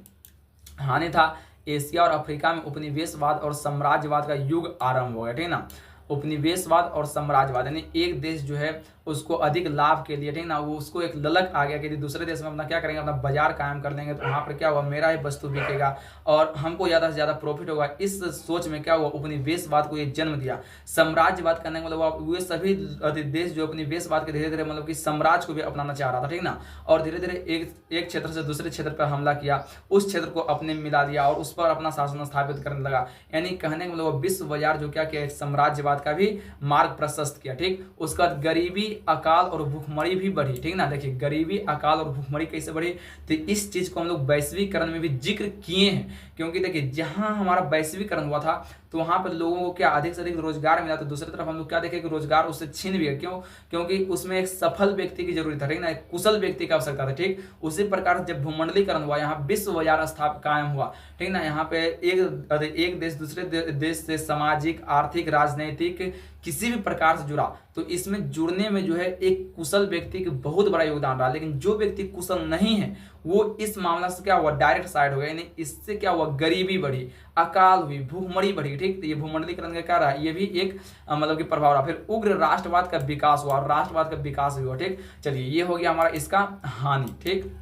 हानि था, एशिया और अफ्रीका में उपनिवेशवाद और साम्राज्यवाद का युग आरंभ हो गया, ठीक ना। उपनिवेशवाद और साम्राज्यवाद, यानी एक देश जो है उसको अधिक लाभ के लिए, ठीक ना, वो उसको एक ललक आ गया कि दूसरे देश में अपना क्या करेंगे, अपना बाजार कायम कर लेंगे, तो वहाँ पर क्या हुआ, मेरा ही वस्तु बिकेगा और हमको ज़्यादा से ज़्यादा प्रॉफिट होगा। इस सोच में क्या हुआ, उपनिवेशवाद को ये जन्म दिया। साम्राज्यवाद करने का मतलब वे सभी देश जो उपनिवेशवाद के धीरे धीरे मतलब कि साम्राज्य को भी अपनाना चाह रहा था, ठीक ना। और धीरे धीरे एक क्षेत्र से दूसरे क्षेत्र पर हमला किया, उस क्षेत्र को अपने मिला दिया और उस पर अपना शासन स्थापित करने लगा। यानी कहने का मतलब विश्व बाजार जो क्या किया, साम्राज्यवाद का भी मार्ग प्रशस्त किया, ठीक। उसका गरीबी, अकाल और भूखमरी भी बढ़ी, ठीक ना। देखिए गरीबी, अकाल और भूखमरी कैसे बढ़ी, तो इस चीज को हम लोग वैश्वीकरण में भी जिक्र किए हैं। क्योंकि देखिए जहां हमारा वैश्वीकरण हुआ था तो वहां पर लोगों को क्या अधिक से अधिक रोजगार मिला। तो दूसरी तरफ हम लोग क्या देखें कि रोजगार उससे छीन भी है। क्यों? क्योंकि उसमें एक सफल व्यक्ति की जरूरत है, ठीक ना, एक कुशल व्यक्ति की आवश्यकता था। ठीक उसी प्रकार से जब भूमंडलीकरण हुआ, यहाँ विश्व बाजार स्थापित कायम हुआ, ठीक ना, यहाँ पे एक देश दूसरे देश से सामाजिक, आर्थिक, राजनीतिक किसी भी प्रकार से जुड़ा, तो इसमें जुड़ने में जो है एक कुशल व्यक्ति का बहुत बड़ा योगदान रहा। लेकिन जो व्यक्ति कुशल नहीं है वो इस मामला से क्या हुआ, डायरेक्ट साइड हो गया। यानी इससे क्या हुआ, गरीबी बढ़ी, अकाल हुई, भूखमरी बढ़ी। ठीक, तो ये भूमंडलीकरण का क्या रहा, ये भी एक मतलब कि प्रभाव रहा। फिर उग्र राष्ट्रवाद का विकास हुआ, राष्ट्रवाद का विकास हुआ। ठीक, चलिए ये हो गया हमारा इसका हानि। ठीक,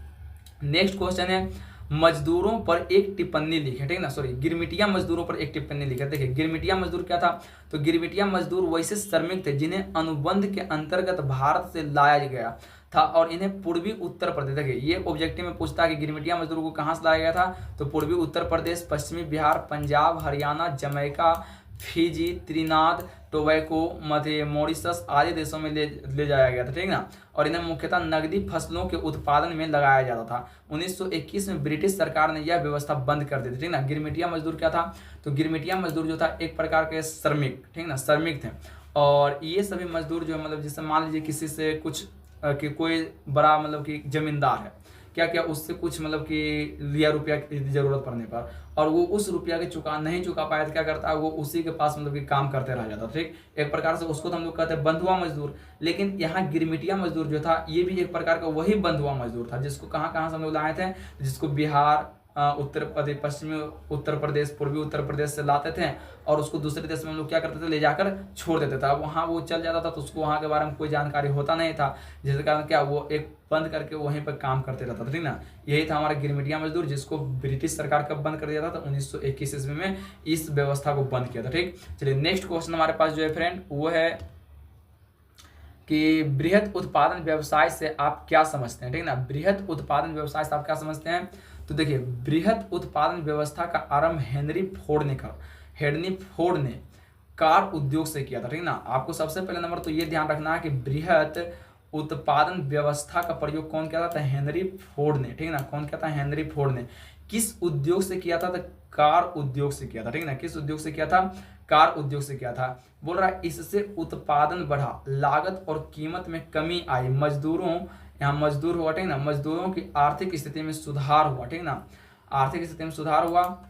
नेक्स्ट क्वेश्चन है मजदूरों पर एक टिप्पणी लिखे, ठीक ना, सॉरी, गिरमिटिया मजदूरों पर एक टिप्पणी लिखे। देखिए गिरमिटिया मजदूर क्या था, तो गिरमिटिया मजदूर वैसे श्रमिक थे जिन्हें अनुबंध के अंतर्गत भारत से लाया गया था और इन्हें पूर्वी उत्तर प्रदेश, देखिए ये ऑब्जेक्टिव में पूछता है कि गिरमिटिया मजदूरों को कहां से लाया गया था, तो पूर्वी उत्तर प्रदेश, पश्चिमी Bihar, Punjab, Haryana, Jamaica, Fiji, त्रिनाद, tobacco, Mauritius आदि देशों में ले जाया गया था। ठीक ना, और इन्हें मुख्यतः नकदी फसलों के उत्पादन में लगाया जाता था। 1921 में ब्रिटिश सरकार ने यह व्यवस्था बंद कर दी थी। ठीक ना, गिरमिटिया मजदूर क्या था, तो गिरमिटिया मजदूर जो था एक प्रकार के श्रमिक, ठीक ना, श्रमिक थे। और ये सभी मजदूर जो है मतलब जैसे मान लीजिए किसी से कुछ कि कोई बड़ा मतलब कि जमींदार है, क्या क्या उससे कुछ मतलब कि लिया रुपया की जरूरत पड़ने पर, और वो उस रुपया के नहीं चुका पाया तो क्या करता है, वो उसी के पास मतलब कि काम करते रह जाता। ठीक, एक प्रकार से उसको तो हम लोग कहते हैं बंधुआ मजदूर। लेकिन यहाँ गिरमिटिया मजदूर जो था ये भी एक प्रकार का वही बंधुआ मजदूर था, जिसको कहाँ कहाँ से हम लोग लाए थे, जिसको बिहार, उत्तर प्रदेश, पश्चिमी उत्तर प्रदेश, पूर्वी उत्तर प्रदेश से लाते थे और उसको दूसरे देश में हम लोग क्या करते थे, ले जाकर छोड़ देते थे। अब वहाँ वो चल जाता था तो उसको वहाँ के बारे में कोई जानकारी होता नहीं था, जिसके कारण क्या वो एक बंद करके वहीं पर काम करते रहता था। ठीक ना, यही था हमारा गिरमिटिया मजदूर, जिसको ब्रिटिश सरकार कब बंद कर दिया था, तो 1921 ईस्वी में इस व्यवस्था को बंद किया था। ठीक, चलिए नेक्स्ट क्वेश्चन हमारे पास जो है फ्रेंड वो है कि बृहत उत्पादन व्यवसाय से आप क्या समझते हैं। ठीक ना, बृहत उत्पादन व्यवसाय से आप क्या समझते हैं, तो देखिए बृहत उत्पादन व्यवस्था का आरंभ हेनरी फोर्ड ने कार उद्योग से किया था। ठीक ना, आपको सबसे पहले नंबर तो ये ध्यान रखना है कि बृहत उत्पादन व्यवस्था का प्रयोग कौन किया था, हेनरी फोर्ड ने। ठीक ना, कौन किया था, हेनरी फोर्ड ने। किस उद्योग से किया था, तो कार उद्योग से किया था। ठीक ना, किस उद्योग से किया था, कार उद्योग से किया था। बोल रहा है इससे उत्पादन बढ़ा, लागत और कीमत में कमी आई, यहाँ मजदूर हुआ। ठीक ना, मजदूरों की आर्थिक स्थिति में सुधार हुआ। ठीक ना, आर्थिक स्थिति में सुधार हुआ।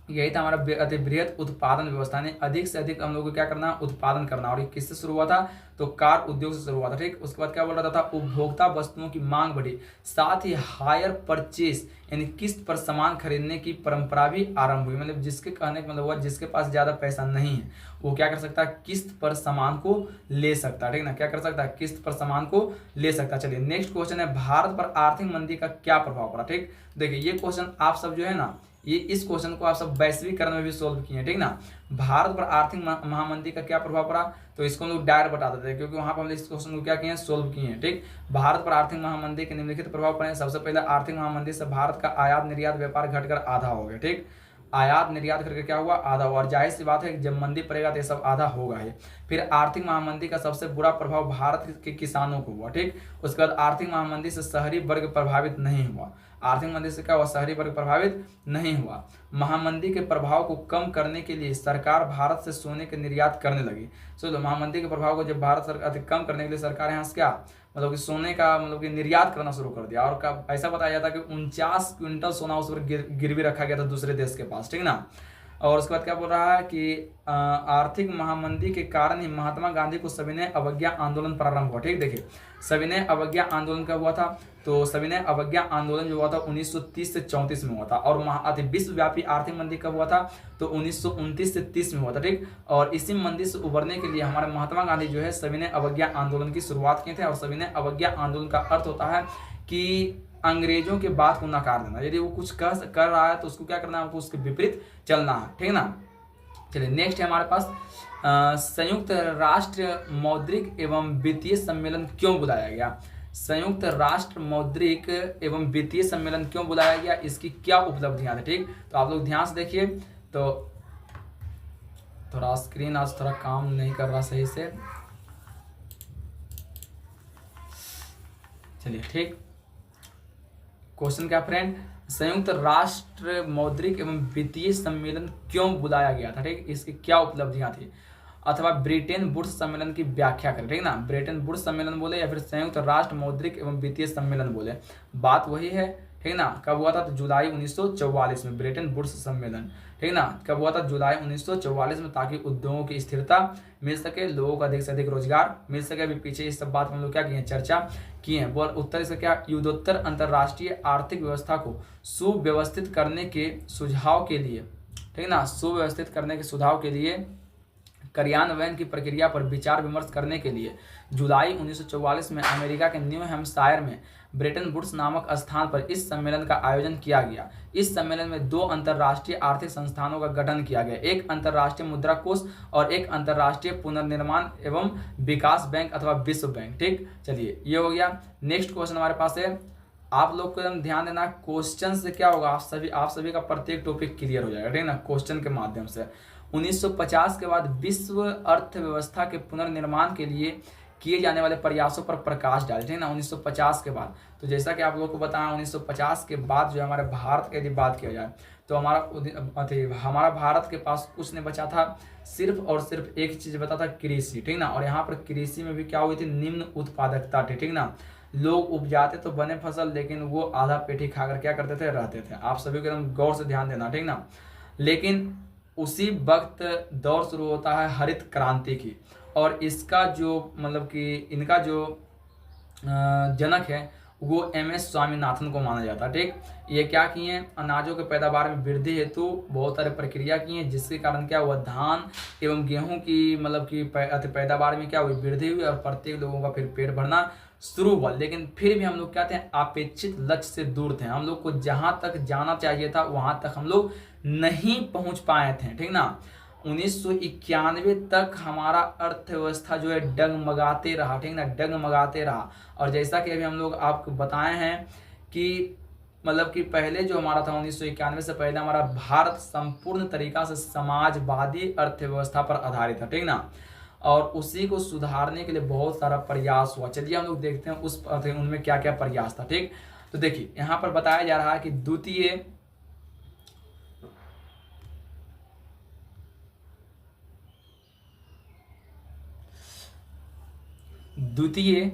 यही था हमारा बृहत उत्पादन व्यवस्था ने अधिक से अधिक हम लोग को क्या करना, उत्पादन करना। और ये किससे शुरू हुआ था, तो कार उद्योग से शुरू हुआ था। ठीक, उसके बाद क्या बोल रहा था, उपभोक्ता वस्तुओं की मांग बढ़ी, साथ ही हायर परचेस यानी किस्त पर सामान खरीदने की परंपरा भी आरंभ हुई। मतलब जिसके कहने का मतलब हुआ जिसके पास ज्यादा पैसा नहीं है वो क्या कर सकता है, किस्त पर सामान को ले सकता है। ठीक ना, क्या कर सकता है, किस्त पर सामान को ले सकता है। चलिए नेक्स्ट क्वेश्चन है भारत पर आर्थिक मंदी का क्या प्रभाव पड़ा। ठीक, देखिए ये क्वेश्चन आप सब जो है ना, ये इस क्वेश्चन को आप सब वैश्वीकरण में भी सोल्व किए हैं। ठीक ना, भारत पर आर्थिक महामंदी का क्या प्रभाव पड़ा, तो इसको हम लोग डायरेक्ट बता देते हैं क्योंकि वहां पर हम इस क्वेश्चन को क्या किए हैं, सोल्व किए हैं। ठीक, भारत पर आर्थिक महामंदी के निम्नलिखित प्रभाव पड़े। सबसे पहले आर्थिक महामंदी से भारत का आयात निर्यात व्यापार घटकर आधा हो गया। ठीक, आयात निर्यात करके क्या हुआ, आधा हुआ। और जाहिर सी बात है जब मंदी पड़ेगा तो ये सब आधा होगा ही। फिर आर्थिक महामंदी का सबसे बुरा प्रभाव भारत के किसानों को हुआ। ठीक, उसके बाद आर्थिक महामंदी से शहरी वर्ग प्रभावित नहीं हुआ। आर्थिक मंदी से क्या हुआ, शहरी वर्ग प्रभावित नहीं हुआ। महामंदी के प्रभाव को कम करने के लिए सरकार भारत से सोने के निर्यात करने लगी। चलो महामंदी के प्रभाव को जब भारत सरकार कम करने के लिए सरकार यहाँ से क्या मतलब कि सोने का मतलब कि निर्यात करना शुरू कर दिया। और ऐसा बताया जाता है कि 49 क्विंटल सोना उस पर गिरवी रखा गया था दूसरे देश के पास। ठीक ना, और उसके बाद क्या बोल रहा है कि आर्थिक महामंदी के कारण ही महात्मा गांधी को सविनय अवज्ञा आंदोलन प्रारंभ हुआ। ठीक, देखिए सविनय अवज्ञा आंदोलन कब हुआ था, तो सविनय अवज्ञा आंदोलन जो हुआ था 1930 से 34 में हुआ था। और विश्वव्यापी आर्थिक मंदी कब हुआ था, तो 1929 से 30 में हुआ था। ठीक, और इसी मंदी से उबरने के लिए हमारे महात्मा गांधी जो है सविनय अवज्ञा आंदोलन की शुरुआत किए थे। और सविनय अवज्ञा आंदोलन का अर्थ होता है कि अंग्रेजों के बात को नकार देना। यदि वो कुछ कर रहा है तो उसको क्या करना है, हमको उसके विपरीत चलना है। ठीक ना, चलिए नेक्स्ट है हमारे पास संयुक्त राष्ट्र मौद्रिक एवं वित्तीय सम्मेलन क्यों बुलाया गया। संयुक्त राष्ट्र मौद्रिक एवं वित्तीय सम्मेलन क्यों बुलाया गया, इसकी क्या उपलब्धियां थी। ठीक, तो आप लोग ध्यान से देखिए। तो थोड़ा स्क्रीन आज थोड़ा काम नहीं कर रहा सही से, चलिए ठीक। क्वेश्चन क्या फ्रेंड, संयुक्त राष्ट्र मौद्रिक एवं वित्तीय सम्मेलन क्यों बुलाया गया था, ठीक, इसकी क्या उपलब्धियां थी, अथवा ब्रिटेन वुड्स सम्मेलन की व्याख्या करें, ठीक ना। ब्रिटेन वुड्स सम्मेलन बोले या फिर संयुक्त राष्ट्र मौद्रिक एवं वित्तीय सम्मेलन बोले, बात वही है, ठीक ना। कब हुआ था, तो जुलाई 1944 में ब्रिटेन वुड्स सम्मेलन, ठीक ना। कब हुआ था, जुलाई 1944 में, ताकि उद्योगों की स्थिरता मिल सके, लोगों को अधिक से अधिक रोजगार मिल सके। अभी पीछे इस सब बात हम लोग क्या किए, चर्चा किए हैं। बोल उत्तर इसका क्या, युद्धोत्तर अंतरराष्ट्रीय आर्थिक व्यवस्था को सुव्यवस्थित करने के सुझाव के लिए, ठीक ना, सुव्यवस्थित करने के सुझाव के लिए कार्यान्वयन की प्रक्रिया पर विचार विमर्श करने के लिए जुलाई 1944 में अमेरिका के न्यू हैम्पशायर में ब्रेटन वुड्स नामक स्थान पर इस सम्मेलन का आयोजन किया गया। इस सम्मेलन में 2 अंतर्राष्ट्रीय आर्थिक संस्थानों का गठन किया गया, एक अंतर्राष्ट्रीय मुद्रा कोष और एक अंतर्राष्ट्रीय पुनर्निर्माण एवं विकास बैंक अथवा विश्व बैंक, ठीक। चलिए ये हो गया। नेक्स्ट क्वेश्चन हमारे पास है, आप लोग को एकदम ध्यान देना, क्वेश्चन से क्या होगा, आप सभी का प्रत्येक टॉपिक क्लियर हो जाएगा, ठीक ना, क्वेश्चन के माध्यम से। 1950 के बाद विश्व अर्थव्यवस्था के पुनर्निर्माण के लिए किए जाने वाले प्रयासों पर प्रकाश डाले, ठीक ना, 1950 के बाद। तो जैसा कि आप लोगों को बताया, 1950 के बाद जो हमारे भारत की यदि बात किया जाए तो हमारा भारत के पास कुछ नहीं बचा था, सिर्फ और सिर्फ एक चीज बता था, कृषि, ठीक ना। और यहाँ पर कृषि में भी क्या हुई थी, निम्न उत्पादकता थी, ठीक ना। लोग उपजाते तो बने फसल, लेकिन वो आधा पेटी खाकर क्या करते थे, रहते थे। आप सभी को एकदम गौर से ध्यान देना, ठीक ना। लेकिन उसी वक्त दौर शुरू होता है हरित क्रांति की, और इसका जो मतलब कि इनका जो जनक है वो MS स्वामीनाथन को माना जाता है, ठीक। ये क्या किए, अनाजों के पैदावार में वृद्धि हेतु बहुत सारे प्रक्रिया की हैं, जिसके कारण क्या हुआ, धान एवं गेहूं की मतलब की पैदावार में क्या हुई, वृद्धि हुई, और प्रत्येक लोगों का फिर पेट भरना शुरू हुआ। लेकिन फिर भी हम लोग क्या थे, अपेक्षित लक्ष्य से दूर थे। हम लोग को जहां तक जाना चाहिए था वहां तक हम लोग नहीं पहुंच पाए थे, ठीक ना। 1991 तक हमारा अर्थव्यवस्था जो है डगमगाते रहा, ठीक ना, डगमगाते रहा। और जैसा कि अभी हम लोग आपको बताए हैं कि मतलब कि पहले जो हमारा था 1991 से पहले हमारा भारत संपूर्ण तरीका से समाजवादी अर्थव्यवस्था पर आधारित था, ठीक ना। और उसी को सुधारने के लिए बहुत सारा प्रयास हुआ। चलिए हम लोग देखते हैं उनमें क्या क्या प्रयास था, ठीक। तो देखिए यहाँ पर बताया जा रहा है कि द्वितीय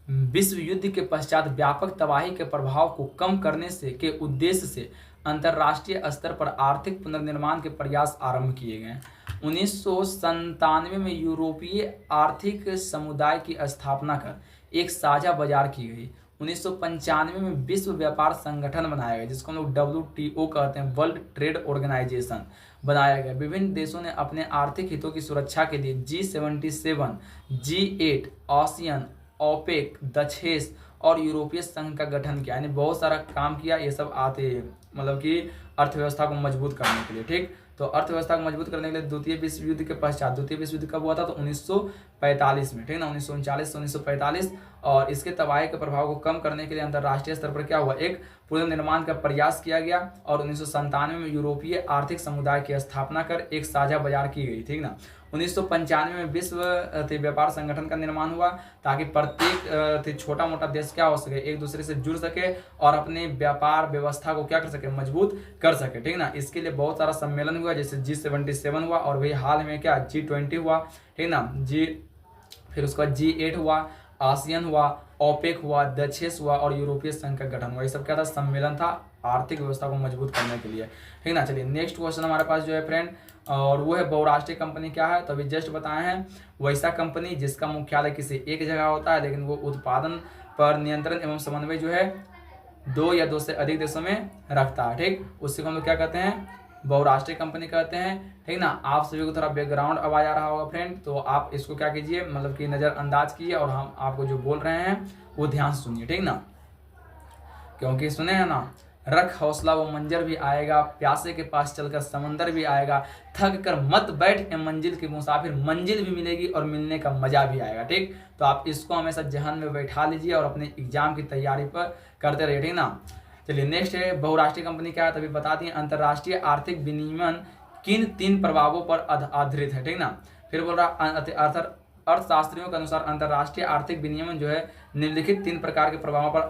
विश्व युद्ध के पश्चात व्यापक तबाही के प्रभाव को कम करने के उद्देश्य से अंतर्राष्ट्रीय स्तर पर आर्थिक पुनर्निर्माण के प्रयास आरंभ किए गए। 1997 में यूरोपीय आर्थिक समुदाय की स्थापना कर एक साझा बाजार की गई। 1995 में विश्व व्यापार संगठन बनाया गया, जिसको हम लोग WTO कहते हैं, वर्ल्ड ट्रेड ऑर्गेनाइजेशन बनाया गया। विभिन्न देशों ने अपने आर्थिक हितों की सुरक्षा के लिए G77, G8, आसियान, ओपेक, दक्षेस और यूरोपीय संघ का गठन किया, यानी बहुत सारा काम किया। ये सब आते हैं मतलब कि अर्थव्यवस्था को मजबूत करने के लिए, ठीक। तो अर्थव्यवस्था को मजबूत करने के लिए द्वितीय विश्व युद्ध के पश्चात, द्वितीय विश्व युद्ध कब हुआ था, तो 1945 में, ठीक ना, 1939 से 1945। और इसके तबाही के प्रभाव को कम करने के लिए अंतर्राष्ट्रीय स्तर पर क्या हुआ, एक पुनर्निर्माण का प्रयास किया गया। और 1997 में यूरोपीय आर्थिक समुदाय की स्थापना कर एक साझा बाजार की गई, ठीक ना। 1995 में विश्व व्यापार संगठन का निर्माण हुआ, ताकि प्रत्येक छोटा मोटा देश क्या हो सके, एक दूसरे से जुड़ सके और अपने व्यापार व्यवस्था को क्या कर सके, मजबूत कर सके, ठीक ना। इसके लिए बहुत सारा सम्मेलन हुआ, जैसे G77 हुआ, और वही हाल में क्या G20 हुआ, ठीक ना, फिर उसके बाद G8 हुआ, आसियान हुआ, ओपेक हुआ, दक्षेस हुआ और यूरोपीय संघ का गठन हुआ। ये सब क्या था, सम्मेलन था आर्थिक व्यवस्था को मजबूत करने के लिए, ठीक ना। चलिए नेक्स्ट क्वेश्चन हमारे पास जो है फ्रेंड, और वो है बहुराष्ट्रीय कंपनी क्या है, तो अभी जस्ट बताए हैं, वैसा कंपनी जिसका मुख्यालय किसी एक जगह होता है, लेकिन वो उत्पादन पर नियंत्रण एवं समन्वय जो है 2 या 2 से अधिक देशों में रखता है, ठीक। उसी को हम लोग क्या कहते हैं, बहुराष्ट्रीय कंपनी कहते हैं, ठीक ना। आप सभी को थोड़ा बैकग्राउंड आवाज आ रहा होगा फ्रेंड, तो आप इसको क्या कीजिए, मतलब कि नजरअंदाज कीजिए, और हम आपको जो बोल रहे हैं वो ध्यान से सुनिए, ठीक ना। क्योंकि सुने हैं ना, रख हौसला वो मंजर भी आएगा, प्यासे के पास चलकर समंदर भी आएगा, थक कर मत बैठ ए मंजिल के मुसाफिर, मंजिल भी मिलेगी और मिलने का मजा भी आएगा, ठीक। तो आप इसको हमेशा जहन में बैठा लीजिए और अपने एग्जाम की तैयारी पर करते रहिए, ठीक ना। चलिए नेक्स्ट है, बहुराष्ट्रीय कंपनी क्या है, तभी बता दिए, अंतर्राष्ट्रीय आर्थिक विनियमन किन 3 प्रभावों पर आधारित है, ठीक ना। फिर बोल रहा अर्थशास्त्रियों के अनुसार अंतर्राष्ट्रीय आर्थिक विनियमन जो है निम्नलिखित 3 प्रकार के प्रभावों पर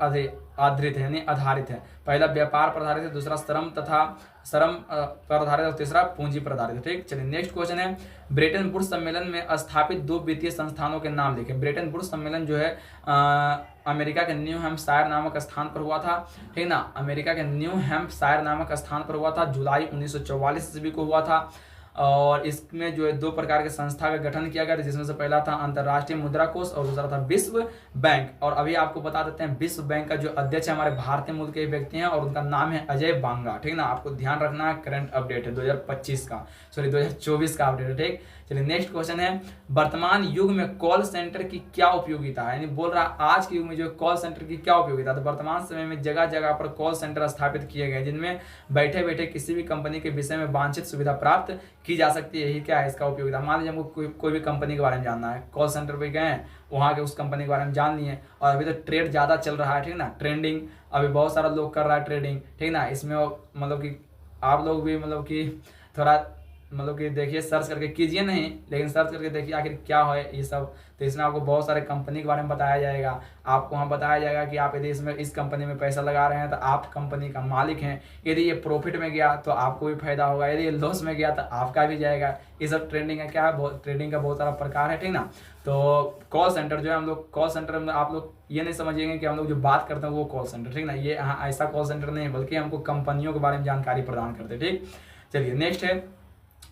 आधारित है, यानी आधारित है। पहला व्यापार पर आधारित है, दूसरा श्रम पर आधारित और तीसरा पूंजी पर आधारित है। ठीक, चलिए नेक्स्ट क्वेश्चन है, ब्रेटन वुड्स सम्मेलन में स्थापित 2 वित्तीय संस्थानों के नाम लिखें। ब्रेटन वुड्स सम्मेलन जो है अमेरिका के न्यू हैम्पशायर नामक स्थान पर हुआ था, ठीक ना, अमेरिका के न्यू हैम्पशायर नामक स्थान पर हुआ था, जुलाई 1944 ईस्वी को हुआ था। और इसमें जो है 2 प्रकार के संस्था का गठन किया गया था, जिसमें से पहला था अंतर्राष्ट्रीय मुद्रा कोष और दूसरा था विश्व बैंक। और अभी आपको बता देते हैं, विश्व बैंक का जो अध्यक्ष है हमारे भारतीय मूल के व्यक्ति हैं और उनका नाम है अजय बांगा। ठीक ना, आपको ध्यान रखना है, करंट अपडेट है 2025 का, सॉरी 2024 का अपडेट है। ठीक, चलिए नेक्स्ट क्वेश्चन है, वर्तमान युग में कॉल सेंटर की क्या उपयोगिता है, यानी बोल रहा आज के युग में जो कॉल सेंटर की क्या उपयोगिता है। तो वर्तमान समय में जगह जगह पर कॉल सेंटर स्थापित किए गए, जिनमें बैठे बैठे किसी भी कंपनी के विषय में वांछित सुविधा प्राप्त की जा सकती है। यही क्या है इसका उपयोगिता। मान लीजिए हमको कोई भी कंपनी के बारे में जानना है, कॉल सेंटर पे गए, वहाँ के उस कंपनी के बारे में जान लिए, और अभी तो ट्रेड ज़्यादा चल रहा है, ठीक ना, ट्रेंडिंग, अभी बहुत सारा लोग कर रहा है ट्रेडिंग, ठीक ना, इसमें मतलब कि आप लोग भी मतलब कि थोड़ा मतलब कि देखिए, सर्च करके कीजिए नहीं, लेकिन सर्च करके देखिए आखिर क्या है ये सब। तो इसमें आपको बहुत सारे कंपनी के बारे में बताया जाएगा, आपको वहाँ बताया जाएगा कि आप यदि इसमें इस कंपनी में पैसा लगा रहे हैं तो आप कंपनी का मालिक हैं, यदि ये प्रॉफिट में गया तो आपको भी फायदा होगा, यदि ये लॉस में गया तो आपका भी जाएगा। ये सब ट्रेडिंग का क्या है, ट्रेडिंग का बहुत सारा प्रकार है, ठीक ना। तो कॉल सेंटर जो है, हम लोग कॉल सेंटर में आप लोग ये नहीं समझिएगा कि हम लोग जो बात करते हैं वो कॉल सेंटर, ठीक ना, ये ऐसा कॉल सेंटर नहीं है, बल्कि हमको कंपनियों के बारे में जानकारी प्रदान करते हैं। ठीक, चलिए नेक्स्ट है,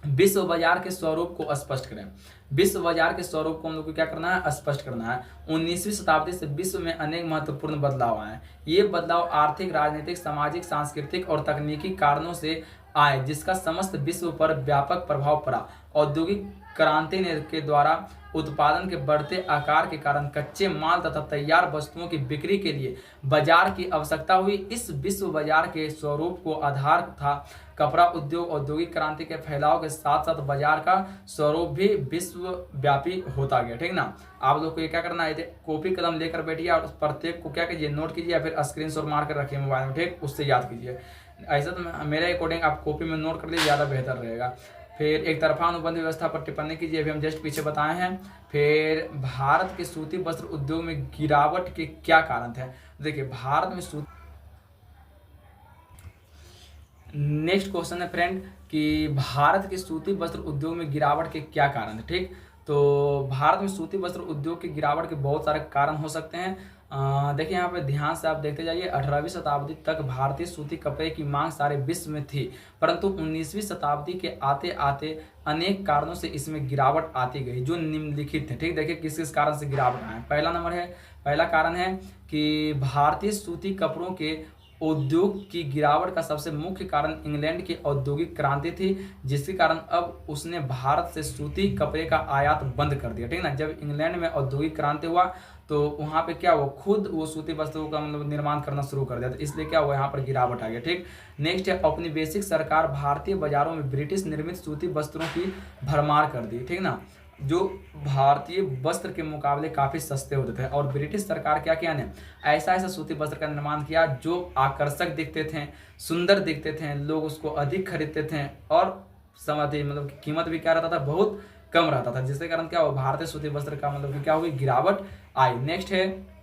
विश्व बाजार के स्वरूप को स्पष्ट करें। विश्व बाजार के स्वरूप को हम लोग को क्या करना है, स्पष्ट करना है। 19वीं शताब्दी से विश्व में अनेक महत्वपूर्ण बदलाव आए। ये बदलाव आर्थिक, राजनीतिक, सामाजिक, सांस्कृतिक और तकनीकी कारणों से आए, जिसका समस्त विश्व पर व्यापक प्रभाव पड़ा। औद्योगिक क्रांति के द्वारा उत्पादन के बढ़ते आकार के कारण कच्चे माल तथा तैयार वस्तुओं की बिक्री के लिए बाजार की आवश्यकता हुई। इस विश्व बाजार के स्वरूप को आधार था कपड़ा उद्योग। औद्योगिक क्रांति के फैलाव के साथ साथ बाजार का स्वरूप भी विश्वव्यापी होता गया, ठीक ना। आप लोग को ये क्या करना है, कॉपी कलम लेकर बैठिए और प्रत्येक को क्या कीजिए, नोट कीजिए या फिर स्क्रीनशॉट मार कर रखिए मोबाइल में, ठीक, उससे याद कीजिए। ऐसा तो मेरे अकॉर्डिंग आप कॉपी में नोट कर लीजिए, ज़्यादा बेहतर रहेगा। फिर एक तरफा अनुबंध व्यवस्था पर टिप्पणी कीजिए, अभी हम जस्ट पीछे बताए हैं। फिर भारत के सूती वस्त्र उद्योग में गिरावट के क्या कारण थे। देखिए भारत में सूती, नेक्स्ट क्वेश्चन है फ्रेंड कि भारत के सूती वस्त्र उद्योग में गिरावट के क्या कारण थे। ठीक, तो भारत में सूती वस्त्र उद्योग की गिरावट के बहुत सारे कारण हो सकते हैं। देखिए यहाँ पे ध्यान से आप देखते जाइए, 18वीं शताब्दी तक भारतीय सूती कपड़े की मांग सारे विश्व में थी, परंतु 19वीं शताब्दी के आते आते अनेक कारणों से इसमें गिरावट आती गई, जो निम्नलिखित है। ठीक, देखिए किस किस कारण से गिरावट आए। पहला कारण है कि भारतीय सूती कपड़ों के उद्योग की गिरावट का सबसे मुख्य कारण इंग्लैंड की औद्योगिक क्रांति थी, जिसके कारण अब उसने भारत से सूती कपड़े का आयात बंद कर दिया। ठीक ना, जब इंग्लैंड में औद्योगिक क्रांति हुआ तो वहाँ पे क्या हुआ, खुद वो सूती वस्त्रों का मतलब निर्माण करना शुरू कर दिया, तो इसलिए क्या हुआ, यहाँ पर गिरावट आ गया। ठीक, नेक्स्ट है, औपनिवेशिक सरकार भारतीय बाजारों में ब्रिटिश निर्मित सूती वस्त्रों की भरमार कर दी। ठीक ना, जो भारतीय वस्त्र के मुकाबले काफ़ी सस्ते होते थे, और ब्रिटिश सरकार क्या किया ने, ऐसा सूती वस्त्र का निर्माण किया जो आकर्षक दिखते थे, सुंदर दिखते थे, लोग उसको अधिक खरीदते थे, और समझते मतलब कीमत भी क्या रहता था, बहुत कम रहता था, जिसके कारण क्या हुआ, भारतीय सूती वस्त्र का मतलब क्या हुई, गिरावट आई। नेक्स्ट है,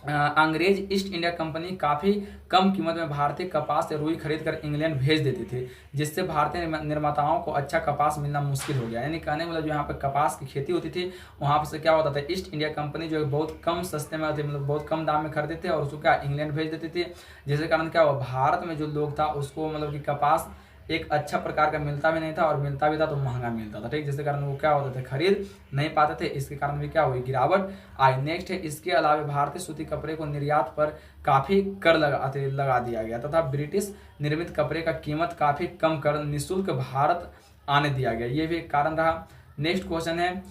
अंग्रेज ईस्ट इंडिया कंपनी काफ़ी कम कीमत में भारतीय कपास से रुई खरीद कर इंग्लैंड भेज देती थी, जिससे भारतीय निर्माताओं को अच्छा कपास मिलना मुश्किल हो गया। यानी कहने मतलब जो यहाँ पे कपास की खेती होती थी, वहाँ से क्या होता था, ईस्ट इंडिया कंपनी जो है बहुत कम सस्ते में मतलब बहुत कम दाम में खरीदते थे और उसको क्या इंग्लैंड भेज देती थी, जिसके कारण क्या हुआ, भारत में जो लोग था उसको मतलब कि कपास एक अच्छा प्रकार का मिलता भी नहीं था, और मिलता भी था तो महंगा मिलता था। ठीक, जिसके कारण वो क्या होते थे, खरीद नहीं पाते थे, इसके कारण भी क्या हुई, गिरावट आई। नेक्स्ट है, इसके अलावा भारतीय सूती कपड़े को निर्यात पर काफ़ी कर लगा दिया गया तथा ब्रिटिश निर्मित कपड़े का कीमत काफ़ी कम कर निःशुल्क भारत आने दिया गया, ये भी एक कारण रहा। नेक्स्ट क्वेश्चन है,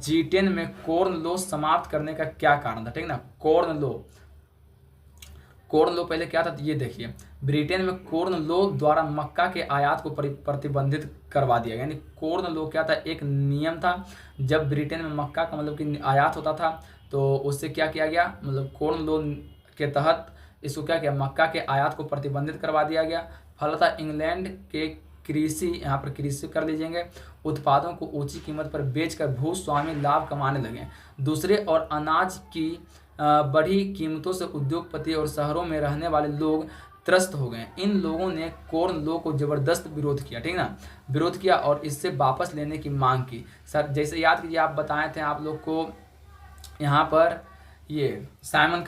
G10 में कॉर्न लॉ समाप्त करने का क्या कारण था। ठीक ना, कॉर्न लॉ पहले क्या था, ये देखिए, ब्रिटेन में कॉर्न लॉ द्वारा मक्का के आयात को प्रतिबंधित करवा दिया। यानी कॉर्न लॉ क्या था, एक नियम था, जब ब्रिटेन में मक्का का मतलब कि आयात होता था तो उससे क्या किया गया, मतलब कॉर्न लॉ के तहत इसको क्या किया, मक्का के आयात को प्रतिबंधित करवा दिया गया। फलतः इंग्लैंड के कृषि, यहाँ पर कृषि कर लीजिएंगे, उत्पादों को ऊंची कीमत पर बेचकर भूस्वामी लाभ कमाने लगे। दूसरे और अनाज की बढ़ी कीमतों से उद्योगपति और शहरों में रहने वाले लोग त्रस्त हो गए। इन लोगों ने कॉर्न लॉ को जबरदस्त विरोध किया, ठीक ना, विरोध किया और इससे वापस लेने की मांग की। सर जैसे याद कीजिए, आप बताए थे आप लोग को यहाँ पर ये साइमन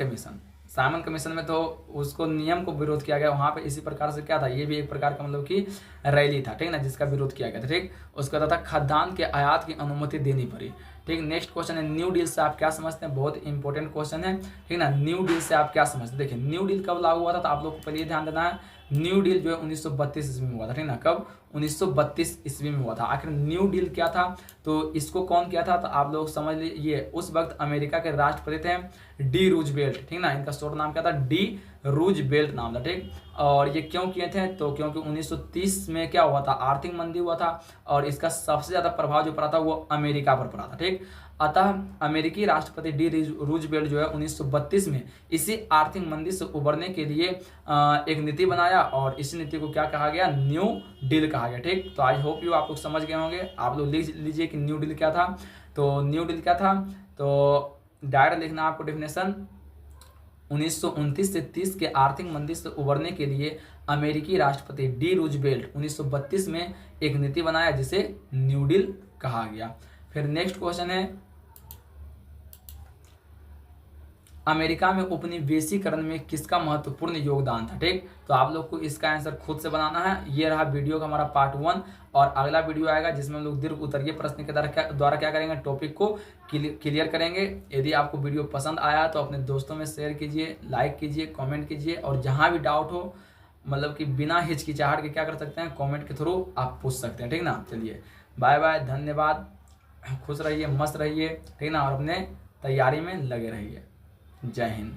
कमीशन में तो उसको नियम को विरोध किया गया, वहाँ पे इसी प्रकार से क्या था, ये भी एक प्रकार का मतलब कि रैली था, ठीक ना, जिसका विरोध किया गया था। ठीक, उसका था खाद्यान्न के आयात की अनुमति देनी पड़ी। ठीक, नेक्स्ट क्वेश्चन है न्यू डील से आप क्या समझते हैं, बहुत इंपॉर्टेंट क्वेश्चन है, ठीक ना। न्यू डील से आप क्या समझते हैं, देखिए न्यू डील कब लागू हुआ था, तो आप लोग को पहले ध्यान देना है, न्यू डील जो है 1932 ईस्वी में हुआ था, ठीक ना। कब, 1932 ईस्वी में हुआ था। आखिर न्यू डील क्या था, तो इसको कौन किया था, तो आप लोग समझ लीजिए, उस वक्त अमेरिका के राष्ट्रपति थे डी रूजवेल्ट, ठीक ना, इनका शॉर्ट नाम क्या था, डी रूजवेल्ट नाम था। ठीक, और ये क्यों किए थे, तो क्योंकि 1930 में क्या हुआ था, आर्थिक मंदी हुआ था और इसका सबसे ज्यादा प्रभाव जो पड़ा था वो अमेरिका पर पड़ा था। ठीक, अतः अमेरिकी राष्ट्रपति डी रूजवेल्ट जो है 1932 में इसी आर्थिक मंदी से उबरने के लिए एक नीति बनाया और इसी नीति को क्या कहा गया, न्यू डील कहा गया। ठीक, तो आई होप यू आप लोग समझ गए होंगे। आप लोग लिख लीजिए कि न्यू डील क्या था। तो न्यू डील क्या था, तो डायरेक्ट लिखना आपको डेफिनेशन, 1929 से 30 के आर्थिक मंदी से उबरने के लिए अमेरिकी राष्ट्रपति डी रूजवेल्ट 1932 में एक नीति बनाया जिसे न्यू डील कहा गया। फिर नेक्स्ट क्वेश्चन है, अमेरिका में उपनिवेशीकरण में किसका महत्वपूर्ण योगदान था। ठीक, तो आप लोग को इसका आंसर खुद से बनाना है। ये रहा वीडियो का हमारा पार्ट 1 और अगला वीडियो आएगा जिसमें हम लोग दीर्घ उत्तरीय प्रश्न के द्वारा क्या करेंगे, टॉपिक को क्लियर करेंगे। यदि आपको वीडियो पसंद आया तो अपने दोस्तों में शेयर कीजिए, लाइक कीजिए, कॉमेंट कीजिए और जहाँ भी डाउट हो मतलब कि बिना हिचकिचाहट के क्या कर सकते हैं, कॉमेंट के थ्रू आप पूछ सकते हैं। ठीक ना, चलिए बाय बाय, धन्यवाद, खुश रहिए, मस्त रहिए, ठीक ना, और अपने तैयारी में लगे रहिए। जय हिंद।